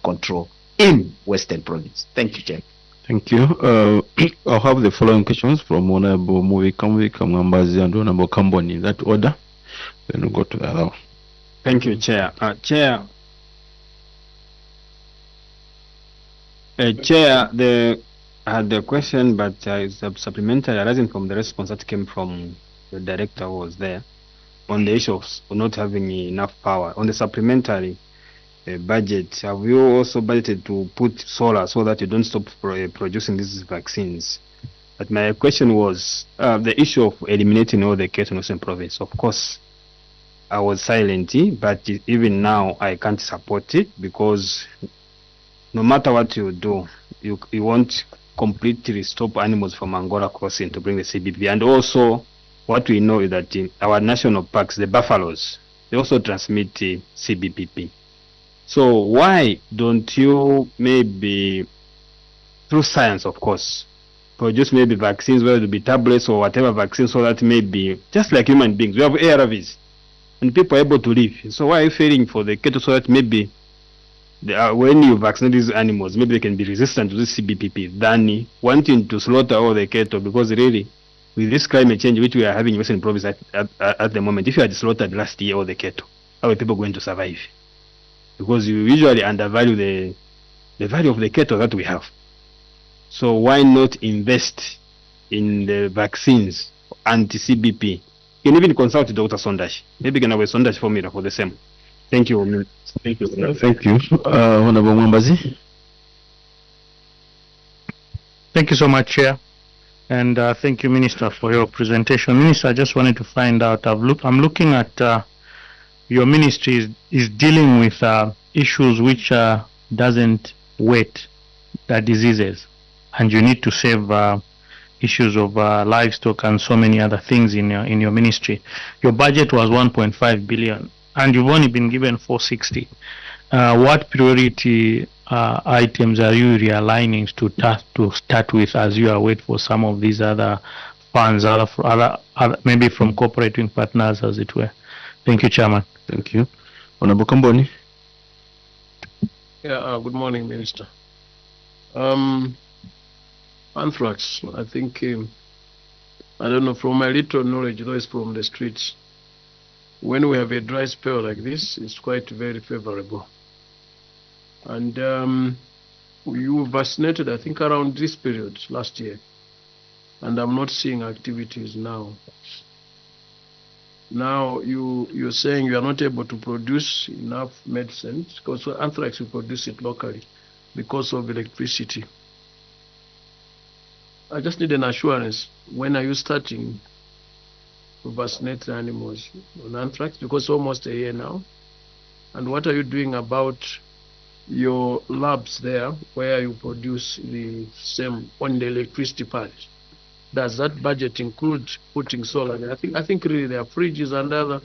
control in Western Province. Thank you, Chair. Thank you. I'll have the following questions from Honorable Muvikamvi, Kamwambazi, and Honorable Kamboni in that order. Then we'll go to the other. Thank you, Chair. Chair, Chair, I had the question, but it's a supplementary arising from the response that came from the director who was there on the issue of not having enough power. On the supplementary budget, have you also budgeted to put solar so that you don't stop producing these vaccines? But my question was the issue of eliminating all the cattle in Western Province. Of course, I was silent, but even now I can't support it because no matter what you do, you won't completely stop animals from Angola crossing to bring the CBP. And also, what we know is that in our national parks, the buffaloes, they also transmit CBPP. So why don't you maybe, through science of course, produce maybe vaccines, whether it be tablets or whatever vaccines, so that maybe, just like human beings, we have ARVs, and people are able to live. So why are you failing for the cattle so that maybe when you vaccinate these animals, maybe they can be resistant to this CBPP than wanting to slaughter all the cattle? Because really, with this climate change which we are having in Western Province at the moment, if you had slaughtered last year all the cattle, how are people going to survive? Because you usually undervalue the value of the cattle that we have. So why not invest in the vaccines, anti-CBP? You can even consult Dr. Sondash. Maybe you can have a Sondash formula for the same. Thank you. Thank you. Thank you. Honorable Mwambazi. Thank you so much, Chair. And thank you, Minister, for your presentation. Minister, I just wanted to find out, I'm looking at your ministry is dealing with issues which doesn't wait the diseases. And you need to save issues of livestock and so many other things in your ministry. Your budget was 1.5 billion. And you've only been given 460. What priority items are you realigning to start with as you await for some of these other funds, other maybe from cooperating partners, as it were? Thank you, Chairman. Thank you. Honorable Kamboni. Yeah, good morning, Minister. Anthrax, I think, I don't know, from my little knowledge, though it's from the streets, when we have a dry spell like this, it's quite very favorable. And you vaccinated, I think, around this period last year. And I'm not seeing activities now. Now you're saying you are not able to produce enough medicines, because anthrax, we produce it locally because of electricity. I just need an assurance. When are you starting to vaccinate the animals on anthrax? Because almost a year now. And what are you doing about your labs there where you produce the same on the electricity part? Does that budget include putting solar there? I think really there are fridges and other,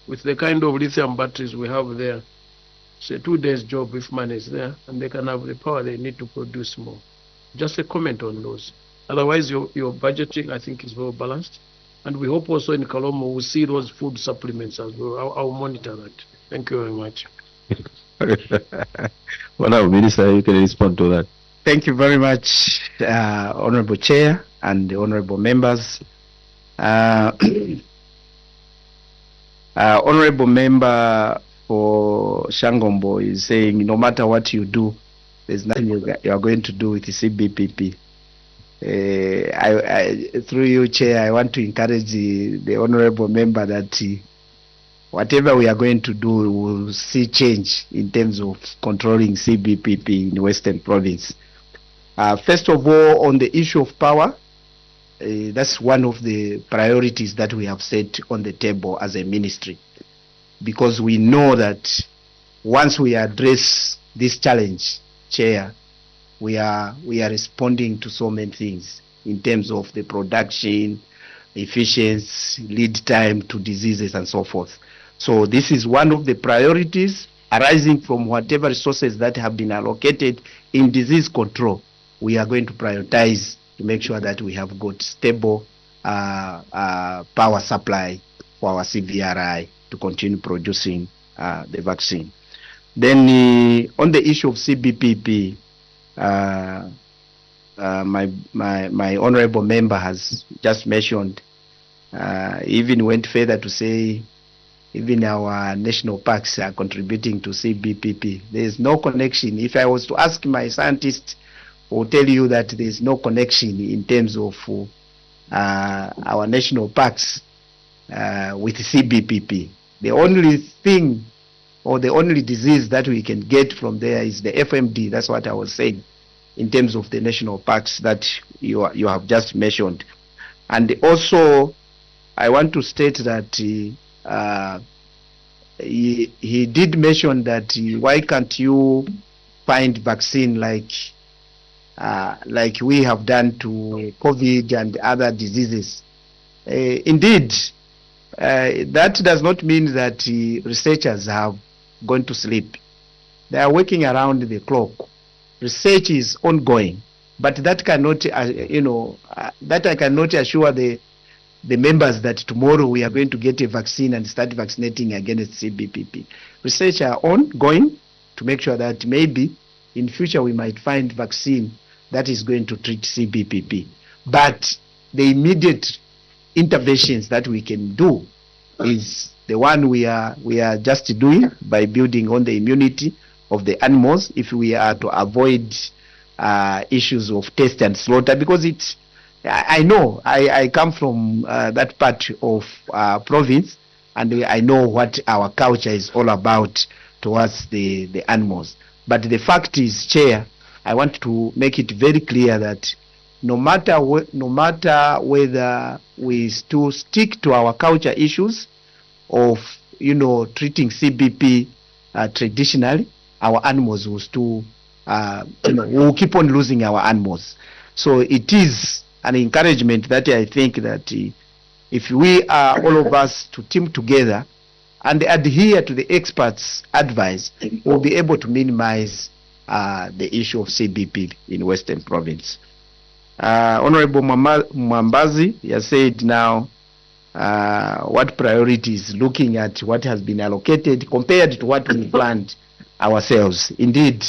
with the kind of lithium batteries we have there. It's a 2 days job if money is there, and they can have the power they need to produce more. Just a comment on those. Otherwise, your budgeting, I think, is well balanced. And we hope also in Kalomo we'll see those food supplements as well. I'll monitor that. Thank you very much. Well, Minister, you can respond to that. Thank you very much, Honorable Chair and the Honorable Members. Honorable Member for Shangombo is saying no matter what you do, there's nothing you are going to do with the CBPP. Through you, Chair, I want to encourage the Honorable Member that whatever we are going to do, we will see change in terms of controlling CBPP in Western Province. First of all, on the issue of power, that's one of the priorities that we have set on the table as a ministry, because we know that once we address this challenge, Chair, we are responding to so many things in terms of the production, efficiency, lead time to diseases and so forth. So this is one of the priorities arising from whatever resources that have been allocated in disease control. We are going to prioritize to make sure that we have got stable power supply for our CVRI to continue producing the vaccine. Then on the issue of CBPP, my honorable member has just mentioned, even went further to say even our national parks are contributing to CBPP. There is no connection. If I was to ask my scientists, will tell you that there is no connection in terms of our national parks with CBPP. The only thing or the only disease that we can get from there is the FMD. That's what I was saying in terms of the national parks that you have just mentioned. And also, I want to state that he did mention that why can't you find vaccine like we have done to COVID and other diseases. Indeed, that does not mean that researchers have gone to sleep. They are working around the clock. Research is ongoing, but that cannot, that I cannot assure the members that tomorrow we are going to get a vaccine and start vaccinating against CBPP. Research are ongoing to make sure that maybe in future we might find vaccine that is going to treat CBPP. But the immediate interventions that we can do is the one we are just doing by building on the immunity of the animals if we are to avoid issues of test and slaughter, because it's, I know, I come from that part of province, and I know what our culture is all about towards the animals. But the fact is, Chair, I want to make it very clear that no matter whether we still stick to our culture issues of treating CBP traditionally, our animals will still we'll keep on losing our animals. So it is an encouragement that I think that if we are all of us to team together and adhere to the experts' advice, we'll be able to minimize the issue of CBP in Western Province. Honorable Mwambazi has said now what priorities, looking at what has been allocated compared to what we planned ourselves. Indeed,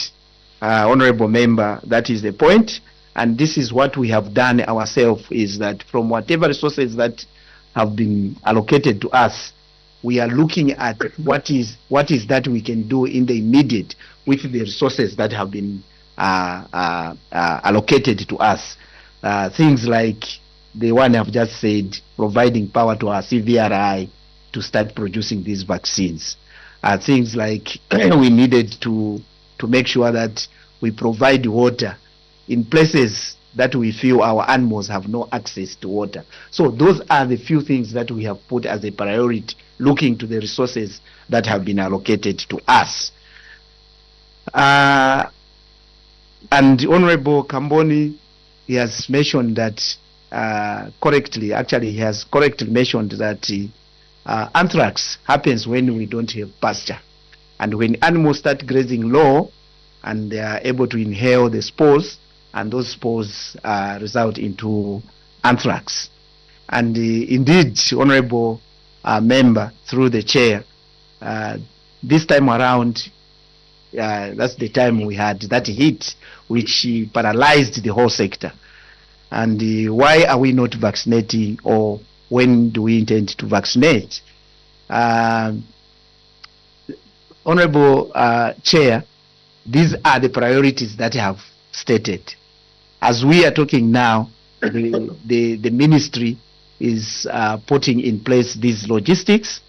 Honorable Member, that is the point, and this is what we have done ourselves, is that from whatever resources that have been allocated to us, we are looking at what is that we can do in the immediate with the resources that have been allocated to us. Things like the one I've just said, providing power to our CVRI to start producing these vaccines. Things like we needed to make sure that we provide water in places that we feel our animals have no access to water. So those are the few things that we have put as a priority, looking to the resources that have been allocated to us. And Honorable Kamboni, he has mentioned that correctly, actually he has correctly mentioned that anthrax happens when we don't have pasture. And when animals start grazing low and they are able to inhale the spores, and those spores result into anthrax. And indeed, Honorable Member, through the chair, this time around, that's the time we had that heat which paralyzed the whole sector. And why are we not vaccinating, or when do we intend to vaccinate? Honorable Chair, these are the priorities that I have stated. As we are talking now, the ministry is putting in place these logistics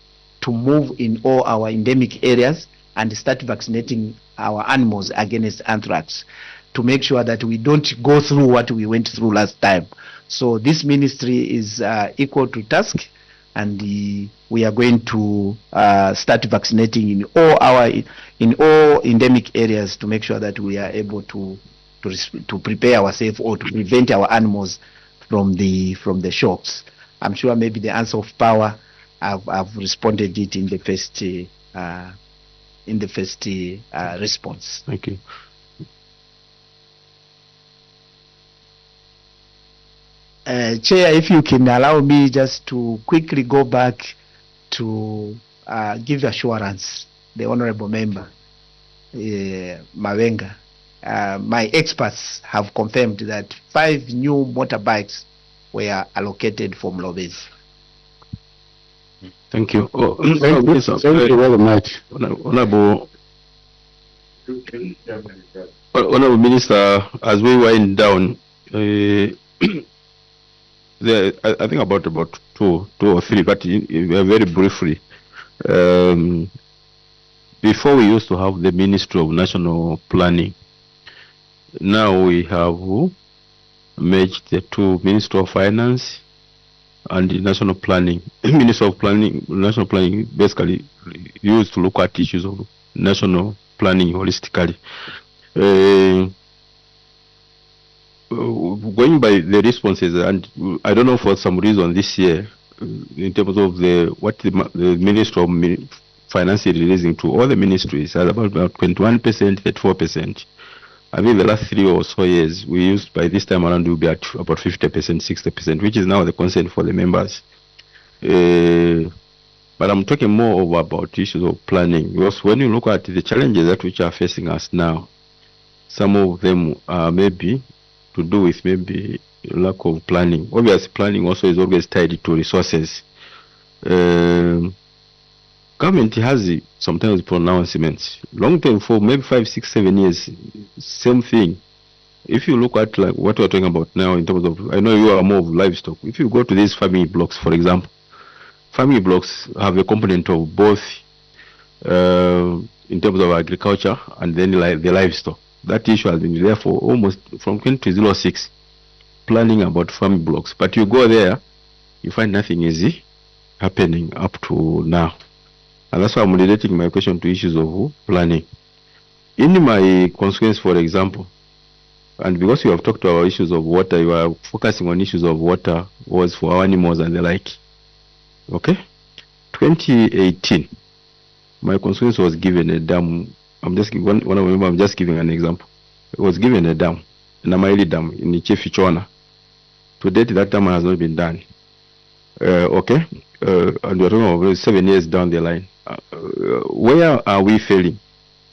to move in all our endemic areas and start vaccinating our animals against anthrax, to make sure that we don't go through what we went through last time. So this ministry is equal to task, and we are going to start vaccinating in all endemic areas to make sure that we are able to prepare ourselves or to prevent our animals from the shocks. I'm sure maybe the answer of power, I've responded it in the first response. Thank you. Chair, if you can allow me just to quickly go back to give assurance, the Honorable Member, Mawenga. My experts have confirmed that 5 new motorbikes were allocated from Lobes. Thank you. Thank you very much. Honorable Minister, as we wind down, I think about two or three, but very briefly. Before we used to have the Ministry of National Planning. Now we have merged the two, Ministry of Finance and the National Planning. Ministry of National Planning basically used to look at issues of national planning holistically. Going by the responses, and I don't know for some reason this year, in terms of what the Ministry of Finance is releasing to all the ministries, at about 21%, 34%. I mean, the last 3 or so years, we used by this time around, we'll be at about 50%, 60%, which is now the concern for the members. But I'm talking more about issues of planning, because when you look at the challenges that which are facing us now, some of them are maybe to do with maybe lack of planning. Obviously, planning also is always tied to resources. Government has sometimes pronouncements. Long term, for maybe 5, 6, 7 years, same thing. If you look at like what we're talking about now in terms of, I know you are more of livestock. If you go to these family blocks, for example, family blocks have a component of both in terms of agriculture and then the livestock. That issue has been there for almost from 2006, planning about family blocks. But you go there, you find nothing easy happening up to now. And that's why I'm relating my question to issues of planning. In my constituency, for example, and because you have talked about issues of water, you are focusing on issues of water was for our animals and the like. Okay? 2018, my constituency was given a dam. I'm just giving an example. It was given a dam, an Amaili dam in the Chefichona. To date, that dam has not been done. Okay? And we're talking about 7 years down the line. Where are we failing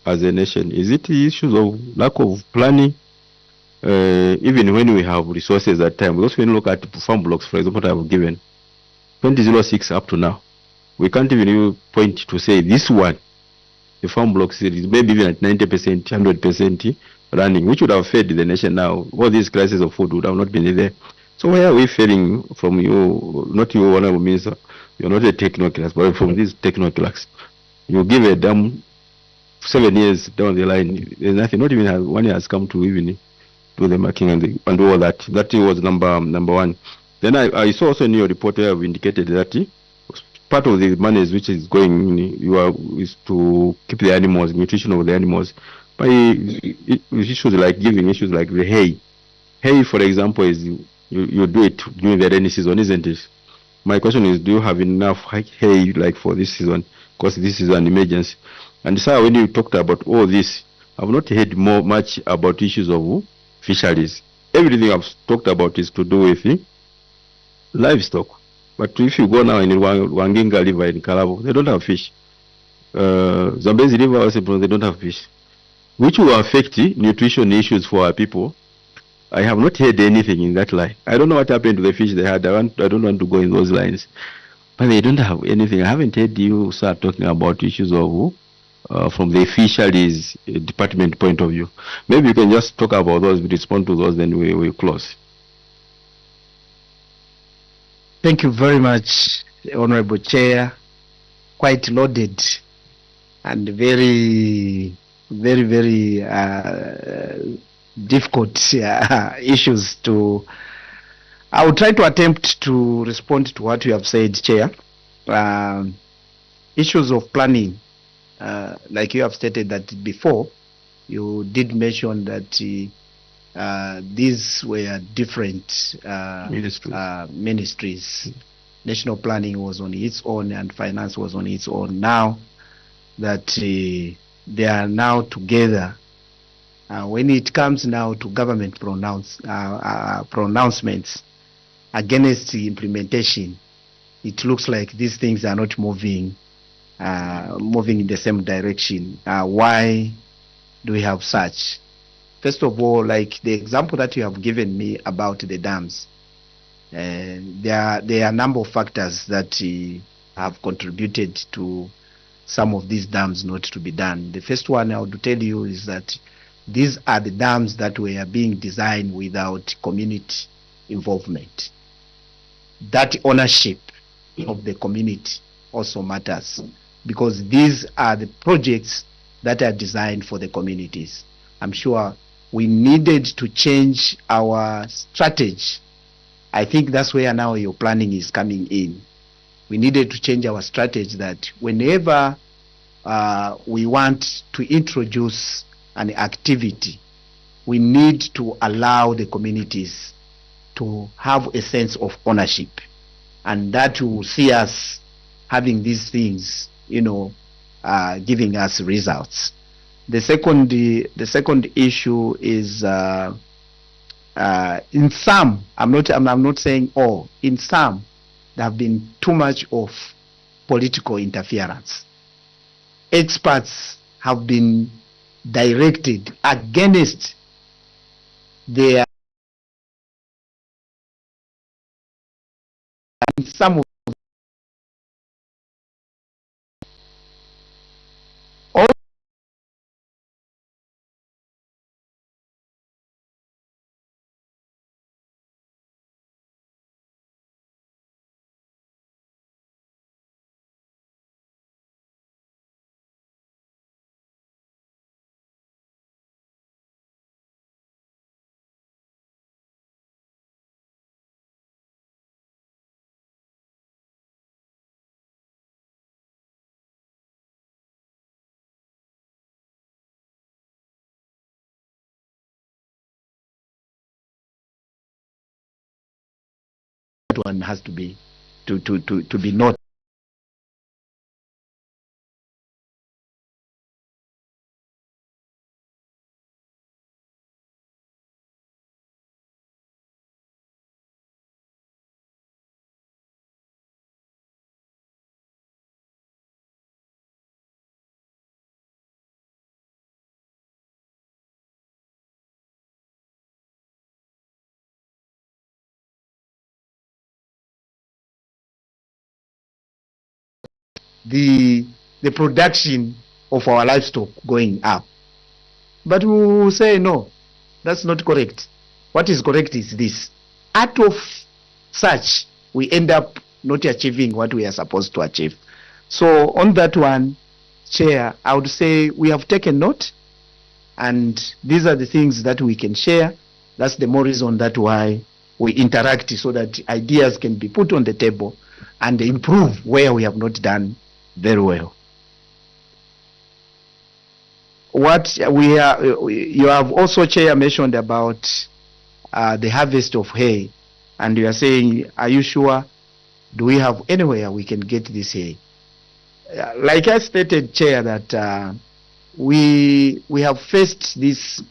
as a nation? Is it issues of lack of planning? Even when we have resources at time, because when you look at farm blocks, for example, that I've given 2006 up to now, we can't even point to say this one, the farm blocks is maybe even at 90%, 100% running, which would have fed the nation now. All these crises of food would have not been there. So where are we failing from you, not you, Honorable Minister? You're not a technocrat, but from these technocrats. You give a dam 7 years down the line, there's nothing, not even one year has come to even do the marking and all that. That was number one. Then I saw also in your report where I've indicated that part of the money which is going is to keep the animals, nutrition of the animals, by issues like giving issues like the hay. Hay, for example, is you do it during the rainy season, isn't it? My question is, do you have enough hay like for this season? Because this is an emergency. And sir, when you talked about all this, I've not heard much about issues of fisheries. Everything I've talked about is to do with livestock. But if you go now in Wanginga River in Kalabo, they don't have fish. Zambezi River also, they don't have fish. Which will affect nutrition issues for our people. I have not heard anything in that line. I don't know what happened to the fish they had. I don't want to go in those lines. But they don't have anything. I haven't heard you start talking about issues of from the fisheries department point of view. Maybe you can just talk about those, respond to those, then we close. Thank you very much, Honorable Chair. Quite loaded and very difficult issues to. I will try to attempt to respond to what you have said, Chair. Issues of planning, like you have stated that before, you did mention that these were different ministries. National planning was on its own and finance was on its own. Now that they are now together, when it comes now to government pronouncements against the implementation, it looks like these things are not moving in the same direction. Why do we have such? First of all, like the example that you have given me about the dams, there are a number of factors that have contributed to some of these dams not to be done. The first one I would tell you is that these are the dams that were being designed without community involvement. That ownership of the community also matters, because these are the projects that are designed for the communities. I'm sure we needed to change our strategy. I think that's where now your planning is coming in. We needed to change our strategy that whenever we want to introduce an activity, we need to allow the communities to have a sense of ownership, and that will see us having these things, giving us results. The second issue is in some, I'm not saying all, in some there have been too much of political interference. Experts have been directed against their some of all one has to be noted. The production of our livestock going up. But we will say no, that's not correct. What is correct is this: out of such, we end up not achieving what we are supposed to achieve. So on that one, Chair, I would say we have taken note, and these are the things that we can share. That's the more reason that why we interact, so that ideas can be put on the table and improve where we have not done very well. What you have also, Chair, mentioned about the harvest of hay, and you are saying, are you sure? Do we have anywhere we can get this hay? Like I stated, Chair, that we have faced these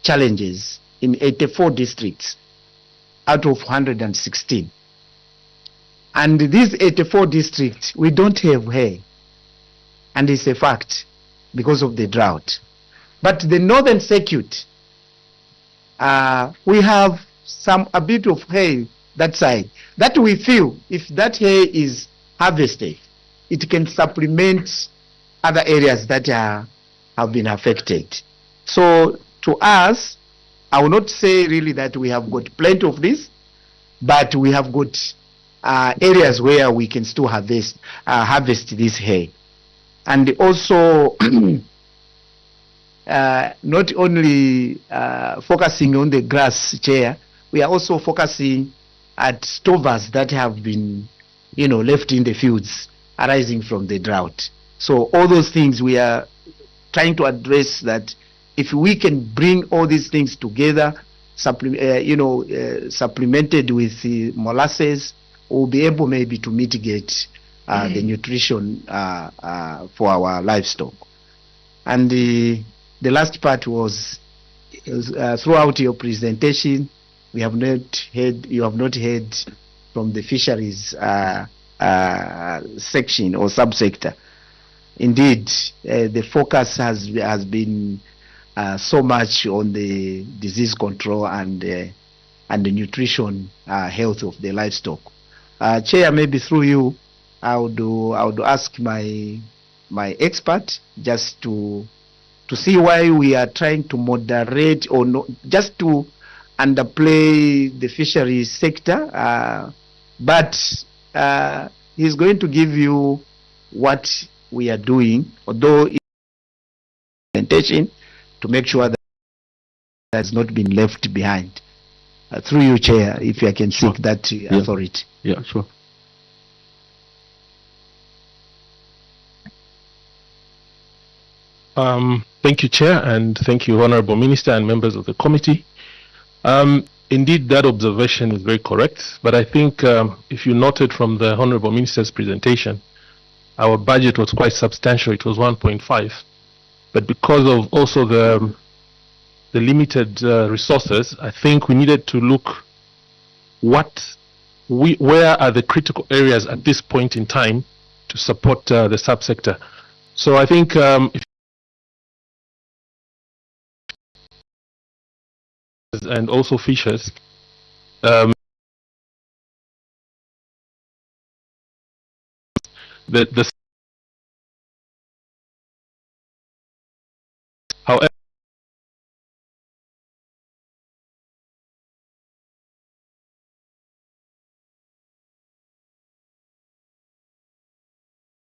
challenges in 84 districts out of 116. And these 84 districts, we don't have hay. And it's a fact because of the drought. But the northern circuit, we have a bit of hay that side, that we feel if that hay is harvested, it can supplement other areas that have been affected. So to us, I will not say really that we have got plenty of this, but we have got areas where we can still harvest this hay. And also not only focusing on the grass, Chair, we are also focusing at stovers that have been left in the fields arising from the drought. So all those things we are trying to address, that if we can bring all these things together, supplemented with molasses, we'll be able maybe to mitigate the nutrition for our livestock. And the last part was throughout your presentation, you have not heard from the fisheries section or subsector. Indeed, the focus has been so much on the disease control and the nutrition health of the livestock. Chair, maybe through you, I would ask my expert just to see why we are trying to moderate or not, just to underplay the fisheries sector. But he's going to give you what we are doing, although presentation, to make sure that has not been left behind. Through you, Chair, if I can seek that authority. Yeah, sure. Thank you, Chair, and thank you, Honorable Minister and members of the committee. Indeed, that observation is very correct, but I think if you noted from the Honorable Minister's presentation, our budget was quite substantial. It was 1.5, but because of also the limited resources, I think we needed to look where are the critical areas at this point in time to support the subsector. So I think and also fishers. However,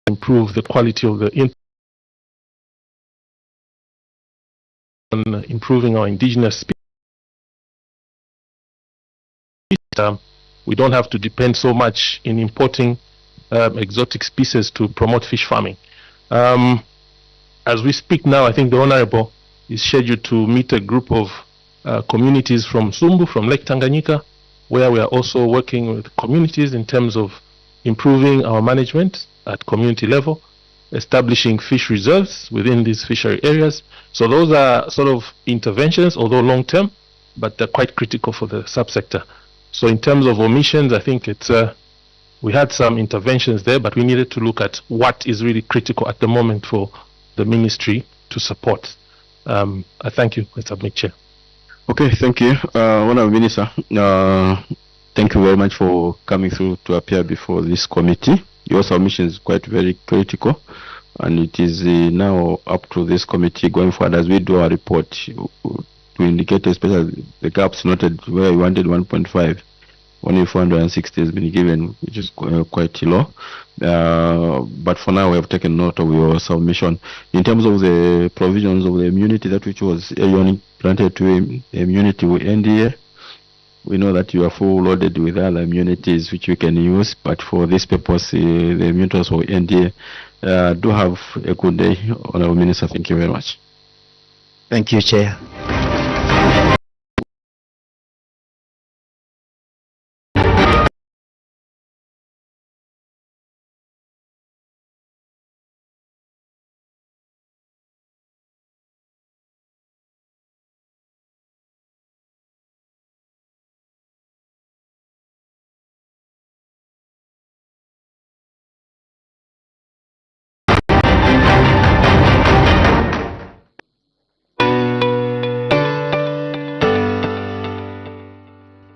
improve the quality of the improving our indigenous species. We don't have to depend so much in importing exotic species to promote fish farming. As we speak now, I think the Honorable is scheduled to meet a group of communities from Sumbu, from Lake Tanganyika, where we are also working with communities in terms of improving our management at community level, establishing fish reserves within these fishery areas. So those are sort of interventions, although long term, but they're quite critical for the subsector. So in terms of omissions, I think we had some interventions there, but we needed to look at what is really critical at the moment for the ministry to support. I thank you, Mr. Chair. Okay, thank you. Honorable Minister, thank you very much for coming through to appear before this committee. Your submission is quite very critical, and it is now up to this committee going forward as we do our report to indicate especially the gaps noted where we wanted 1.5. Only 460 has been given, which is quite low. But for now, we have taken note of your submission. In terms of the provisions of the immunity, that which was only granted to immunity with NDA, we know that you are full loaded with other immunities which we can use, but for this purpose, the immunities for NDA. Do have a good day, Honorable Minister. Thank you very much. Thank you, Chair.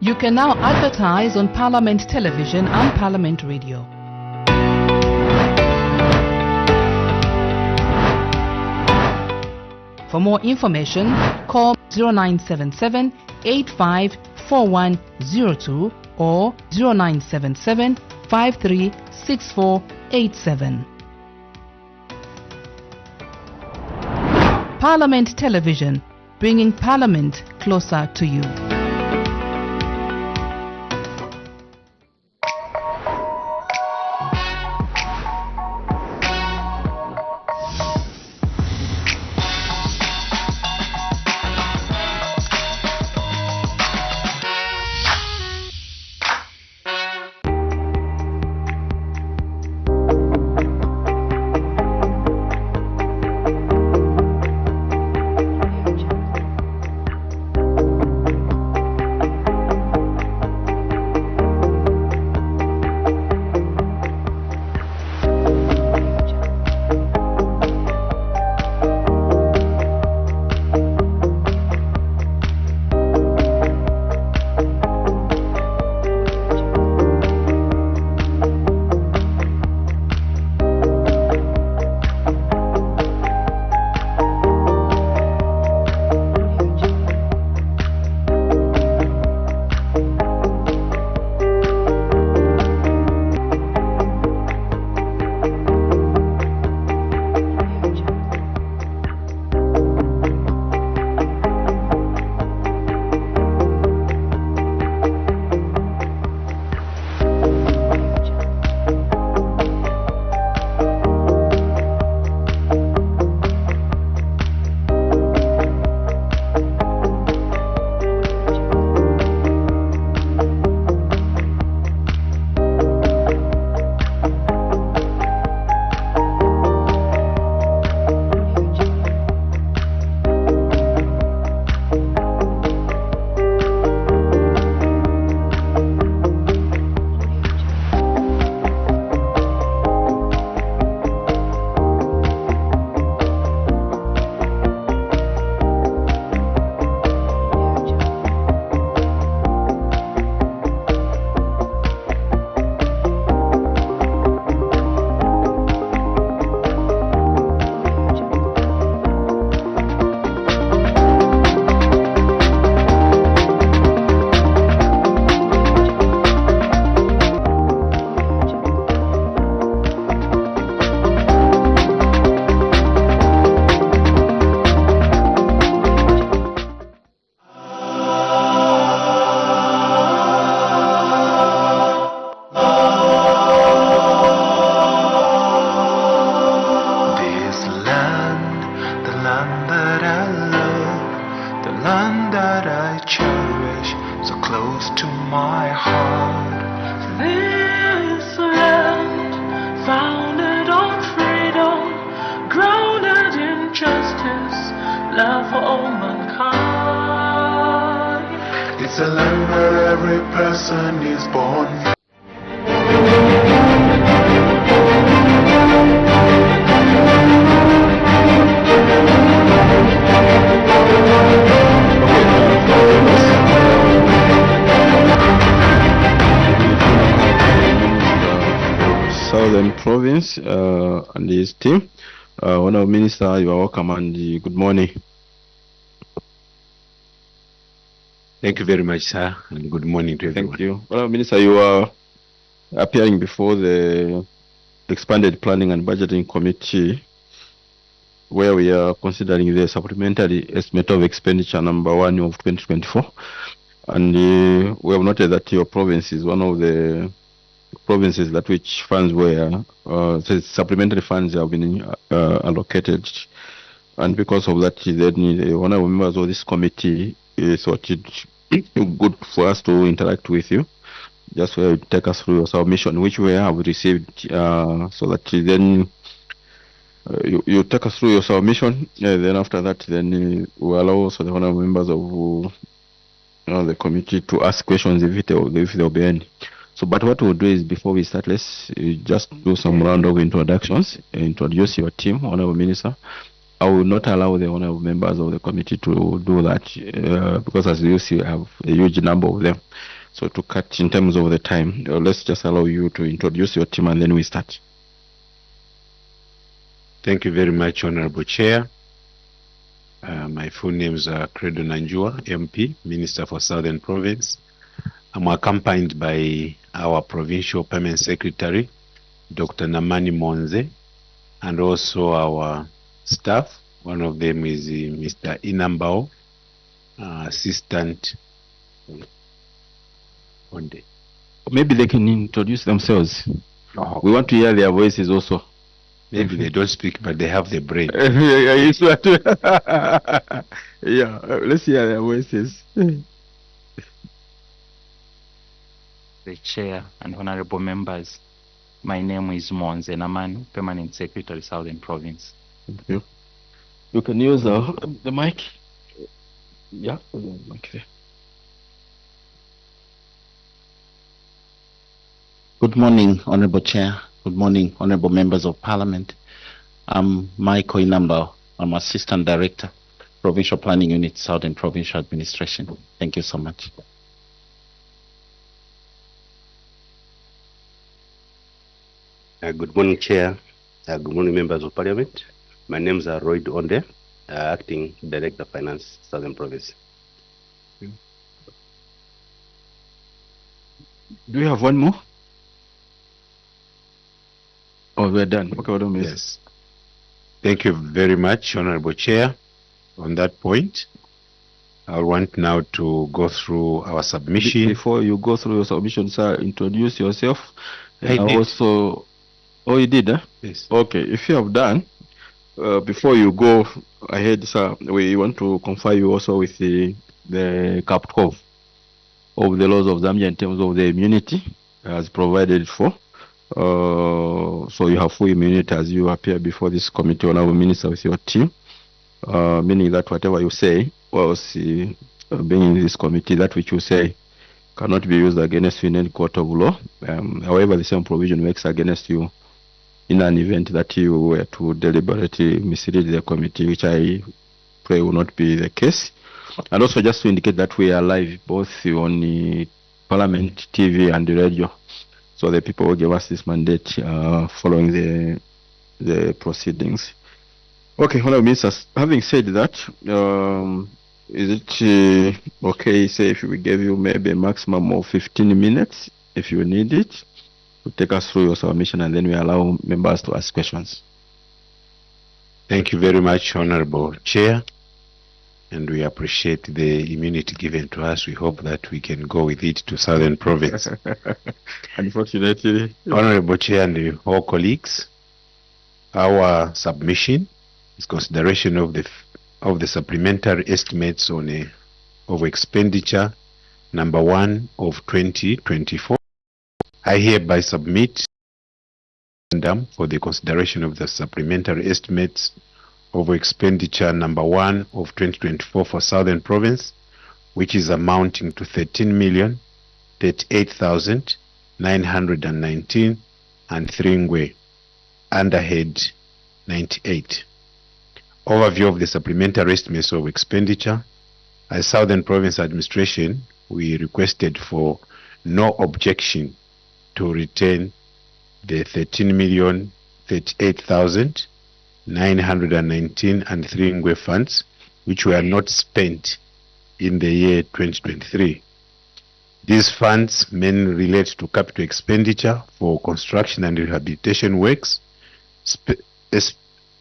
You can now advertise on Parliament Television and Parliament Radio. For more information, call 0977 854102 or 0977 536487. Parliament Television, bringing Parliament closer to you. my heart. This land, founded on freedom, grounded in justice, love for all mankind. It's a land where every person is born. Southern Province and his team. Honourable Minister, you are welcome and good morning. Thank you very much, sir, and good morning to everyone. Thank you. Honourable Minister, you are appearing before the Expanded Planning and Budgeting Committee, where we are considering the supplementary estimate of expenditure number 1 of 2024. And we have noted that your province is one of the provinces that which funds were supplementary funds have been allocated, and because of that, then one of the members of this committee thought it good for us to interact with you, just where you take us through your submission, which we have received, so that then you take us through your submission. Then after that, then we allow also the honourable members of the committee to ask questions if there will be any. So, but what we'll do is, before we start, let's just do some round of introductions, introduce your team, Honourable Minister. I will not allow the honourable members of the committee to do that because, as you see, we have a huge number of them. So, to cut in terms of the time, let's just allow you to introduce your team and then we start. Thank you very much, Honourable Chair. My full name is Credo Nanjua, MP, Minister for Southern Province. I'm accompanied by our Provincial Permanent Secretary, Dr. Namani Monze, and also our staff. One of them is Mr. Inambao, Assistant. Maybe they can introduce themselves. We want to hear their voices also. Maybe they don't speak, but they have the brain. Yeah, let's hear their voices. The Chair and Honorable Members, my name is Monze Namani, Permanent Secretary, Southern Province. Thank you. You can use the mic. Yeah, the mic there. Good morning, Honorable Chair. Good morning, Honorable Members of Parliament. I'm Michael Inambao. I'm Assistant Director, Provincial Planning Unit, Southern Provincial Administration. Thank you so much. Good morning, Chair. Good morning, Members of Parliament. My name is Roy Onde, Acting Director Finance, Southern Province. Do you have one more? Oh, we're done. Okay, yes. Thank you very much, Honorable Chair. On that point, I want now to go through our submission. Before you go through your submission, sir, introduce yourself. I did. Also, oh, you did, huh? Yes. Okay, if you have done, before you go ahead, sir, we want to confer you also with the Cap 12 of the laws of Zambia in terms of the immunity as provided for. So you have full immunity as you appear before this committee, Honourable Minister, with your team, meaning that whatever you say, being in this committee, that which you say cannot be used against you in any court of law. However, the same provision works against you in an event that you were to deliberately mislead the committee, which I pray will not be the case. And also just to indicate that we are live both on the Parliament, TV and the radio. So the people will give us this mandate following the proceedings. Okay, Honourable Ministers, having said that, is it okay, say, if we give you maybe a maximum of 15 minutes, if you need it, to take us through your submission, and then we allow members to ask questions? Thank you very much, Honourable Chair, and we appreciate the immunity given to us. We hope that we can go with it to Southern Province. Unfortunately. Honourable Chair and all colleagues, our submission is consideration of the supplementary estimates of expenditure number 1 of 2024. I hereby submit for the consideration of the supplementary estimates of expenditure number 1 of 2024 for Southern Province, which is amounting to 13,038,919 and 3 ngwe, under head 98. Overview of the supplementary estimates of expenditure. As Southern Province Administration, we requested for no objection to retain the 13,038,919 and 3 ngwe funds, which were not spent in the year 2023. These funds mainly relate to capital expenditure for construction and rehabilitation works,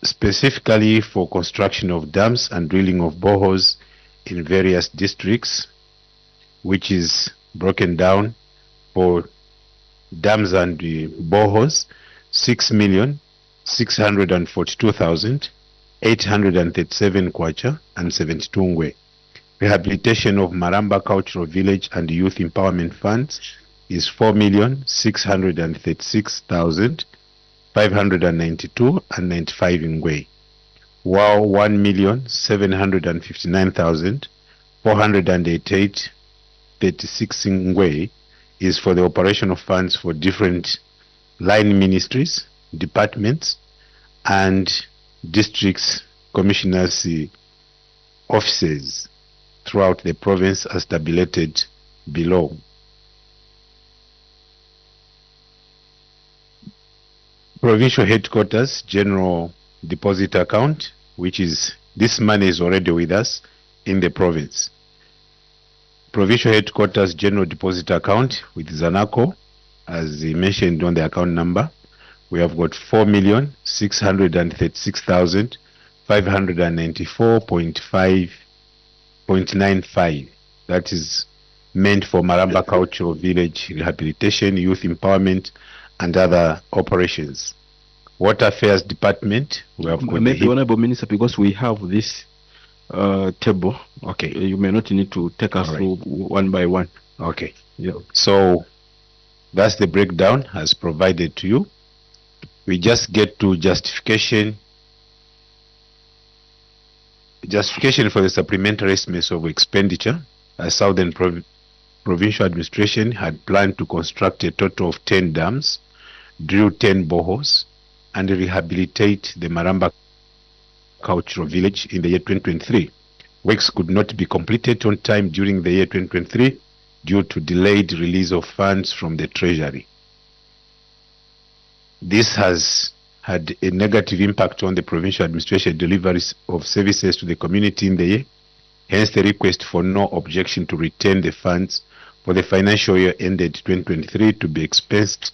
specifically for construction of dams and drilling of boreholes in various districts, which is broken down for dams and boreholes, 6,642,837 kwacha and 72 ngwe. Rehabilitation of Maramba Cultural Village and Youth Empowerment Funds is 4,636,592 and 95 ngwe, while 1,759,488 36 ngwe is for the operation of funds for different line ministries, departments, and districts commissioners' offices throughout the province as tabulated below. Provincial headquarters general deposit account, which is, this money is already with us in the province. Provincial headquarters general deposit account with Zanaco, as mentioned on the account number, we have got 4,636,594.95. That is meant for Maramba Cultural Village rehabilitation, youth empowerment, and other operations. Water Affairs Department, we have got maybe Honorable Minister, because we have this table. Okay. You may not need to take us through one by one. Okay. Yeah. So that's the breakdown as provided to you. We just get to justification. Justification for the supplementary estimates of expenditure. As Southern Provincial Administration had planned to construct a total of 10 dams, drill 10 boreholes, and rehabilitate the Maramba Cultural Village in the year 2023. Works could not be completed on time during the year 2023 due to delayed release of funds from the Treasury. This has had a negative impact on the provincial administration deliveries of services to the community in the year. Hence the request for no objection to retain the funds for the financial year ended 2023 to be expensed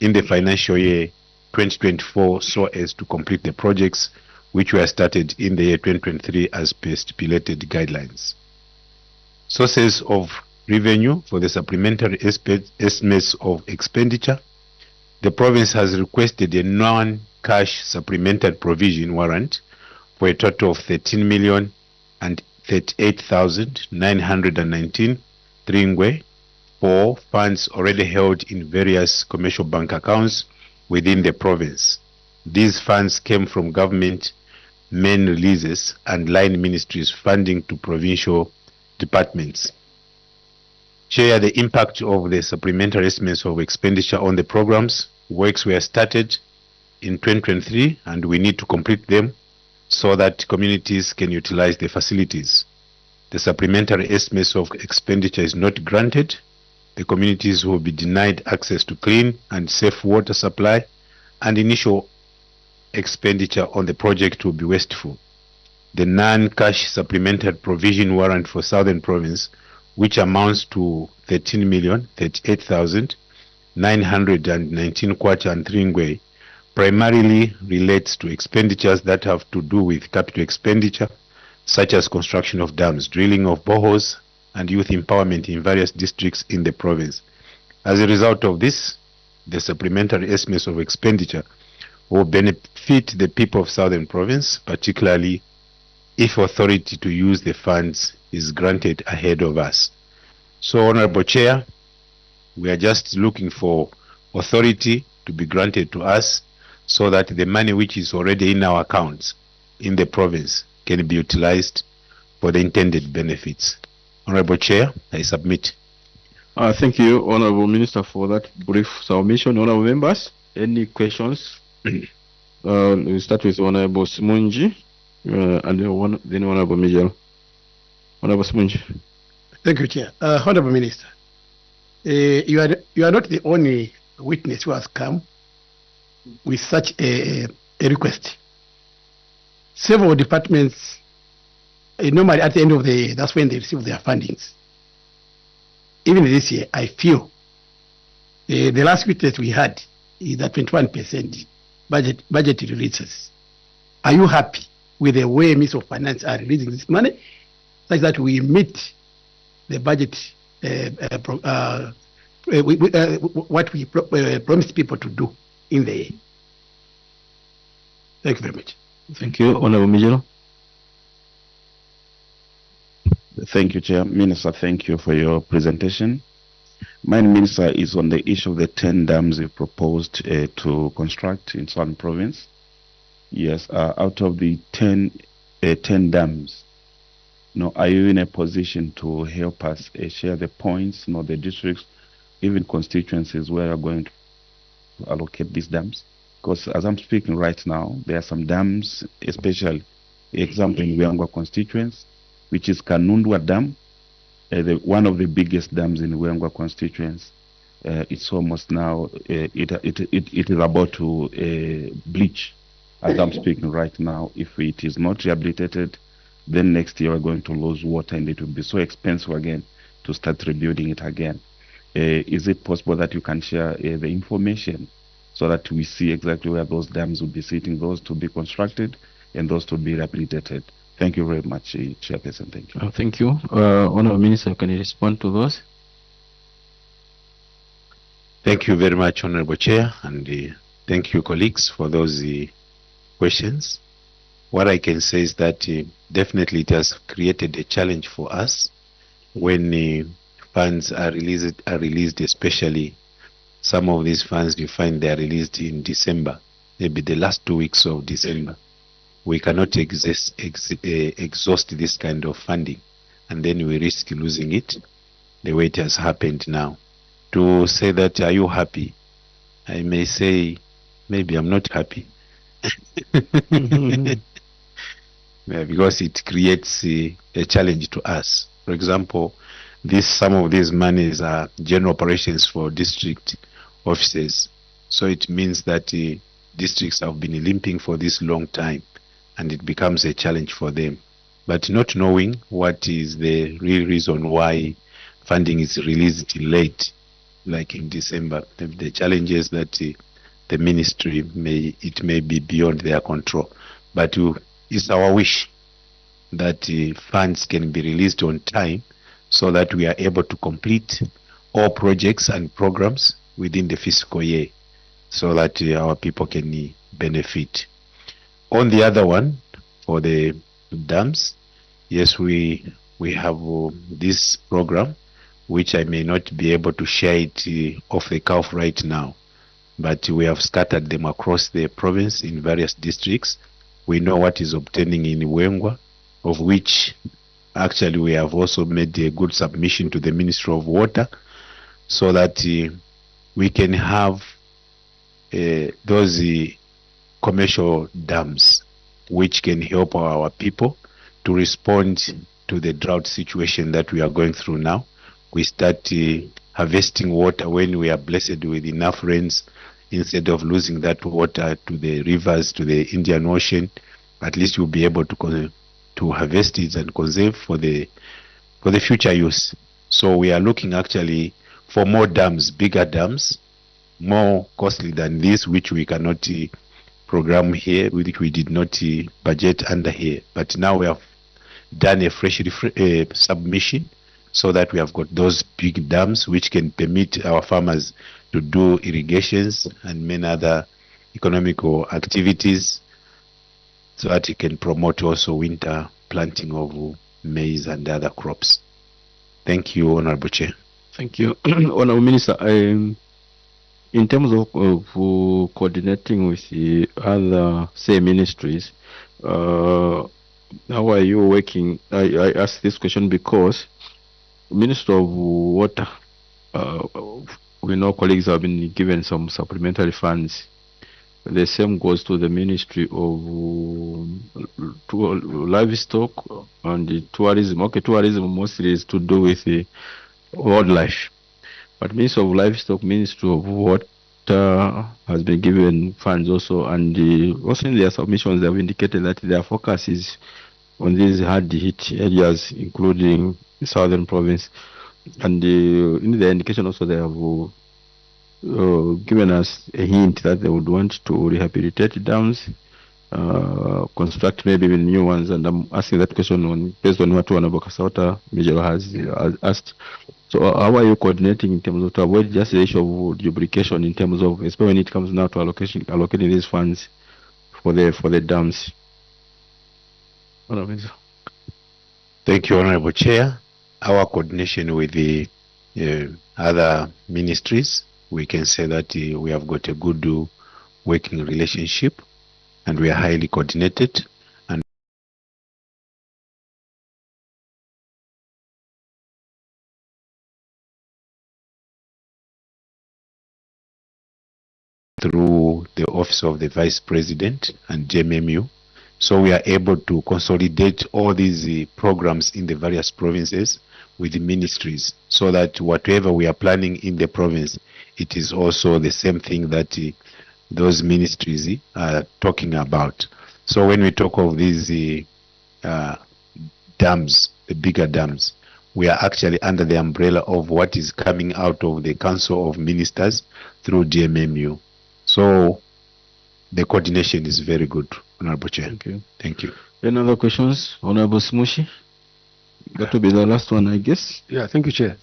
in the financial year 2024 so as to complete the projects which were started in the year 2023 as per stipulated guidelines. Sources of revenue for the supplementary estimates of expenditure. The province has requested a non-cash supplementary provision warrant for a total of 13,038,919 3 ngwe for funds already held in various commercial bank accounts within the province. These funds came from government main releases and line ministries funding to provincial departments. Share the impact of the supplementary estimates of expenditure on the programs. Works were started in 2023 and we need to complete them so that communities can utilize the facilities. The supplementary estimates of expenditure is not granted. The communities will be denied access to clean and safe water supply, and initial expenditure on the project will be wasteful. The non-cash supplementary provision warrant for Southern Province, which amounts to 13,038,919 kwacha and 3 ngwe, primarily relates to expenditures that have to do with capital expenditure, such as construction of dams, drilling of boreholes, and youth empowerment in various districts in the province. As a result of this, the supplementary estimates of expenditure will benefit the people of Southern Province, particularly if authority to use the funds is granted ahead of us. So, Honorable Chair, we are just looking for authority to be granted to us so that the money which is already in our accounts in the province can be utilized for the intended benefits. Honorable Chair, I submit. Thank you, Honorable Minister, for that brief submission. Honorable members, any questions? We start with Honorable Simunji and then Honorable Mijelo. Honorable Simunji. Thank you, Chair. Honorable Minister, you are not the only witness who has come with such a request. Several departments, normally at the end of the year, that's when they receive their fundings. Even this year, I feel the last witness we had is that 21% budget releases. Are you happy with the way Minister of Finance are releasing this money, such that we meet the budget, what we promised people to do in the year? Thank you very much. Thank you, Honorable Mijelo. Thank you, Chair. Minister, thank you for your presentation. My Minister is on the issue of the 10 dams you proposed to construct in Southern Province. Yes, out of the 10 dams, are you in a position to help us share the points, the districts, even constituencies where you're going to allocate these dams? Because as I'm speaking right now, there are some dams, especially, example in Wengwa constituency, which is Kanundwa Dam, one of the biggest dams in Wengwa constituency. It's almost now, it is about to bleach as I'm speaking right now. If it is not rehabilitated, then next year we're going to lose water and it will be so expensive again to start rebuilding it again. Is it possible that you can share the information so that we see exactly where those dams will be sitting, those to be constructed and those to be rehabilitated? Thank you very much, Chairperson. Thank you. Thank you. Honorable Minister, can you respond to those? Thank you very much, Honorable Chair, and thank you, colleagues, for those questions. What I can say is that definitely it has created a challenge for us when funds are released, especially some of these funds you find they are released in December, maybe the last 2 weeks of December. We cannot exhaust this kind of funding, and then we risk losing it the way it has happened now. To say that, are you happy? I may say, maybe I'm not happy. Yeah, because it creates a challenge to us. For example, some of these monies are general operations for district offices. So it means that districts have been limping for this long time, and it becomes a challenge for them. But not knowing what is the real reason why funding is released late, like in December, the challenges that the ministry may be beyond their control. But it's our wish that funds can be released on time so that we are able to complete all projects and programs within the fiscal year so that our people can benefit. On the other one, for the dams, yes, we have this program, which I may not be able to share it off the cuff right now, but we have scattered them across the province in various districts. We know what is obtaining in Wengwa, of which actually we have also made a good submission to the Ministry of Water so that we can have those commercial dams which can help our people to respond to the drought situation that we are going through now. We start harvesting water when we are blessed with enough rains, instead of losing that water to the rivers, to the Indian Ocean. At least we'll be able to harvest it and conserve for the future use. So we are looking actually for more dams, bigger dams, more costly than this, which we cannot program here, which we did not budget under here. But now we have done a fresh submission so that we have got those big dams which can permit our farmers to do irrigations and many other economical activities, so that it can promote also winter planting of maize and other crops. Thank you, Honorable Chair. Thank you. Honorable Minister, in terms of coordinating with the other, say, ministries, how are you working? I ask this question because Minister of Water, we know colleagues have been given some supplementary funds. The same goes to the Ministry of Livestock and the Tourism. Okay, tourism mostly is to do with the wildlife. But Ministry of Livestock, Ministry of Water has been given funds also, and also in their submissions they have indicated that their focus is on these hard hit areas, including the southern province. And in the indication also they have given us a hint that they would want to rehabilitate dams, construct maybe even new ones, and I'm asking that question based on what Honorable Kasauta Major has asked. So how are you coordinating in terms of to avoid just the issue of duplication in terms of, especially when it comes now to allocating these funds for the dams? Thank you, Honorable Chair. Our coordination with the other ministries, we can say that we have got a good working relationship, and we are highly coordinated. And through the Office of the Vice President and JMMU, so we are able to consolidate all these programs in the various provinces with the ministries, so that whatever we are planning in the province, it is also the same thing that those ministries are talking about. So when we talk of these dams, the bigger dams, we are actually under the umbrella of what is coming out of the Council of Ministers through DMMU. So the coordination is very good, Honorable Chair. Thank you. Thank you. Any other questions? Honorable Smushi? That will be the last one, I guess. Yeah, thank you, Chair.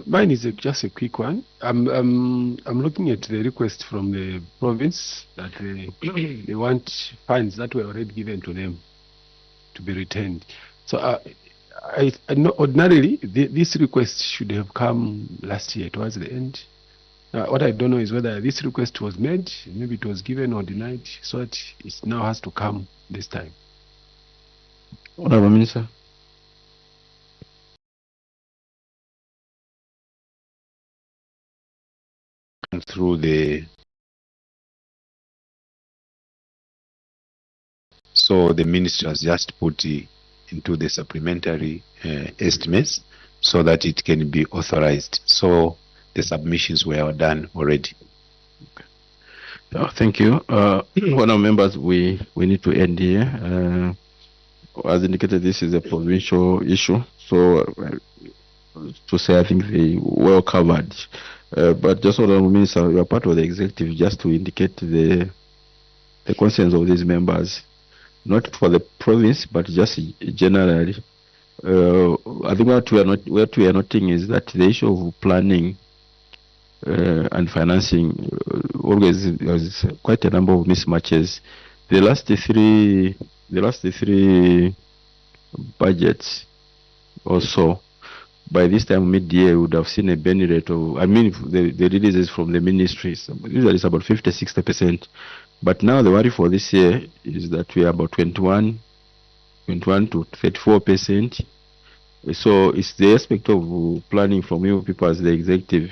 Mine is just a quick one. I'm looking at the request from the province that they want funds that were already given to them to be returned. So I know ordinarily this request should have come last year towards the end. What I don't know is whether this request was made, maybe it was given or denied, so that it now has to come this time. Honorable Minister. Through the ministry has just put into the supplementary estimates so that it can be authorized. So the submissions were done already. Thank you. One of members, we need to end here. As indicated, this is a provincial issue, so to say I think they well covered. But just Honorable Minister, you are part of the executive, just to indicate the concerns of these members, not for the province, but just generally. I think what we are noting is that the issue of planning and financing always has quite a number of mismatches. The last three budgets or so, by this time mid-year, we would have seen a burn rate of, the releases from the ministries, usually it's about 50-60%. But now the worry for this year is that we are about 21 to 34%. So it's the aspect of planning from you people as the executive.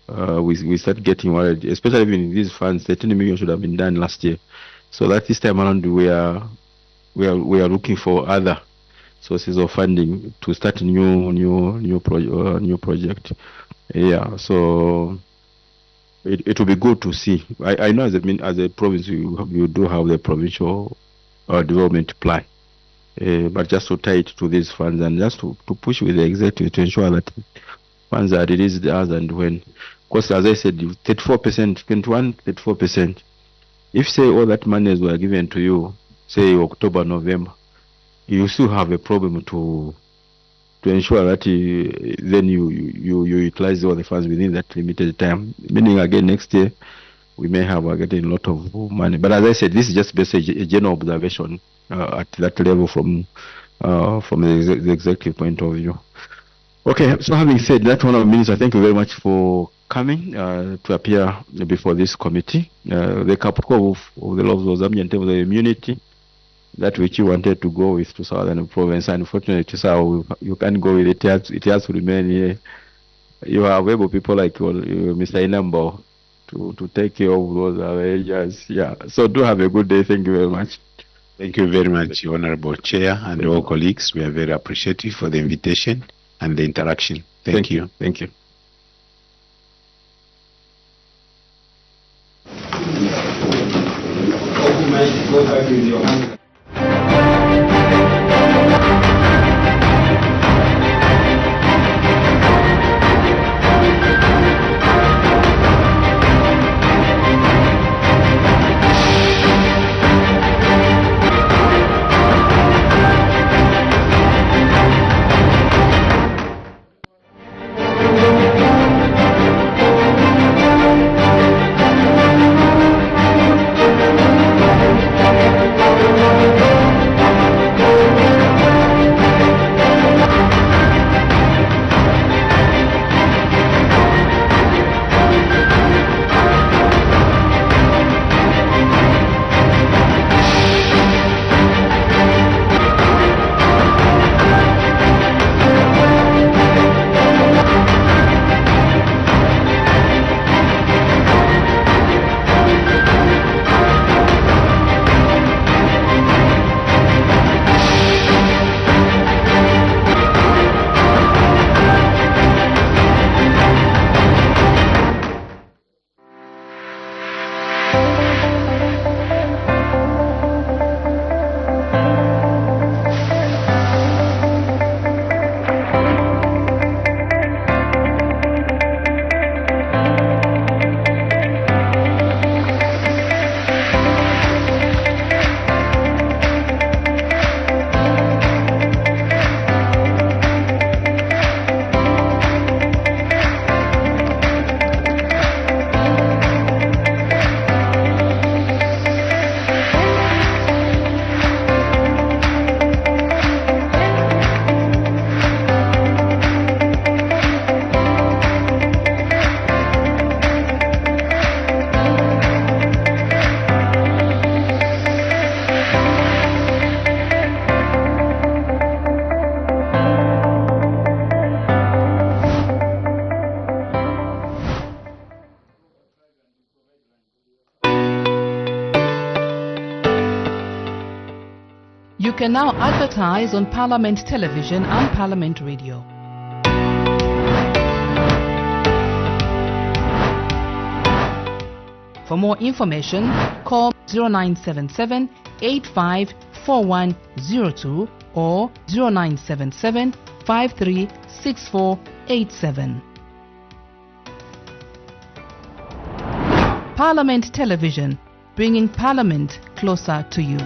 We start getting worried, especially even in these funds. 13 million should have been done last year. So that this time around we are looking for other sources of funding to start a new project. Yeah, so it will be good to see. I know as a province you do have the provincial development plan, but just to tie it to these funds and just to push with the executive to ensure that funds are released as and when. Because as I said, 34%, 34%. If say all that monies were given to you, say October, November, you still have a problem to ensure that then you utilize all the funds within that limited time. Meaning again next year we may have getting a lot of money. But as I said, this is just basically a general observation at that level from the executive point of view. Okay, so having said that, Honourable Minister, thank you very much for coming to appear before this committee. The Kapko of the laws of Zambia in terms of the immunity, that which you wanted to go with to Southern Province, unfortunately, so you can't go with it. It has to remain here. You have able people like Mr. Inambo to take care of those areas. Yeah, so do have a good day. Thank you very much. Thank you very much, Honorable Chair and all colleagues. We are very appreciative for the invitation and the interaction. Thank you. Thank you. Go back with your hand. You can now advertise on Parliament Television and Parliament Radio. For more information, call 0977 854102 or 0977 536487. Parliament Television, bringing Parliament closer to you.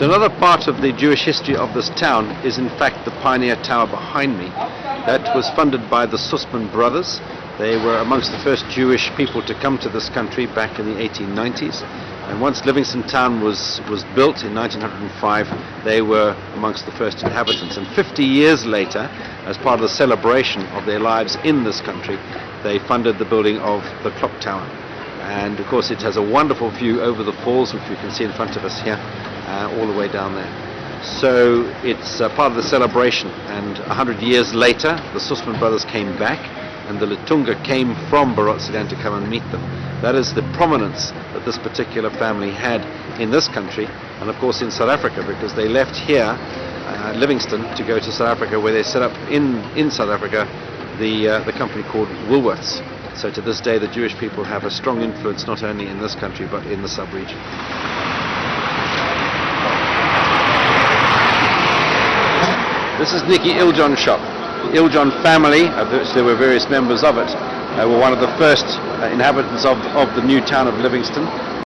So another part of the Jewish history of this town is in fact the Pioneer Tower behind me. That was funded by the Sussman brothers. They were amongst the first Jewish people to come to this country back in the 1890s. And once Livingston Town was built in 1905, they were amongst the first inhabitants. And 50 years later, as part of the celebration of their lives in this country, they funded the building of the clock tower. And of course it has a wonderful view over the falls, which we can see in front of us here, all the way down there. So it's part of the celebration, and 100 years later the Sussman brothers came back, and the Lutunga came from Barotsedan to come and meet them. That is the prominence that this particular family had in this country, and of course in South Africa, because they left here, Livingston, to go to South Africa, where they set up in South Africa the company called Woolworths. So to this day the Jewish people have a strong influence not only in this country but in the sub-region. This is Nicky Iljon's shop. The Iljon family, of which there were various members of it, were one of the first inhabitants of the new town of Livingston.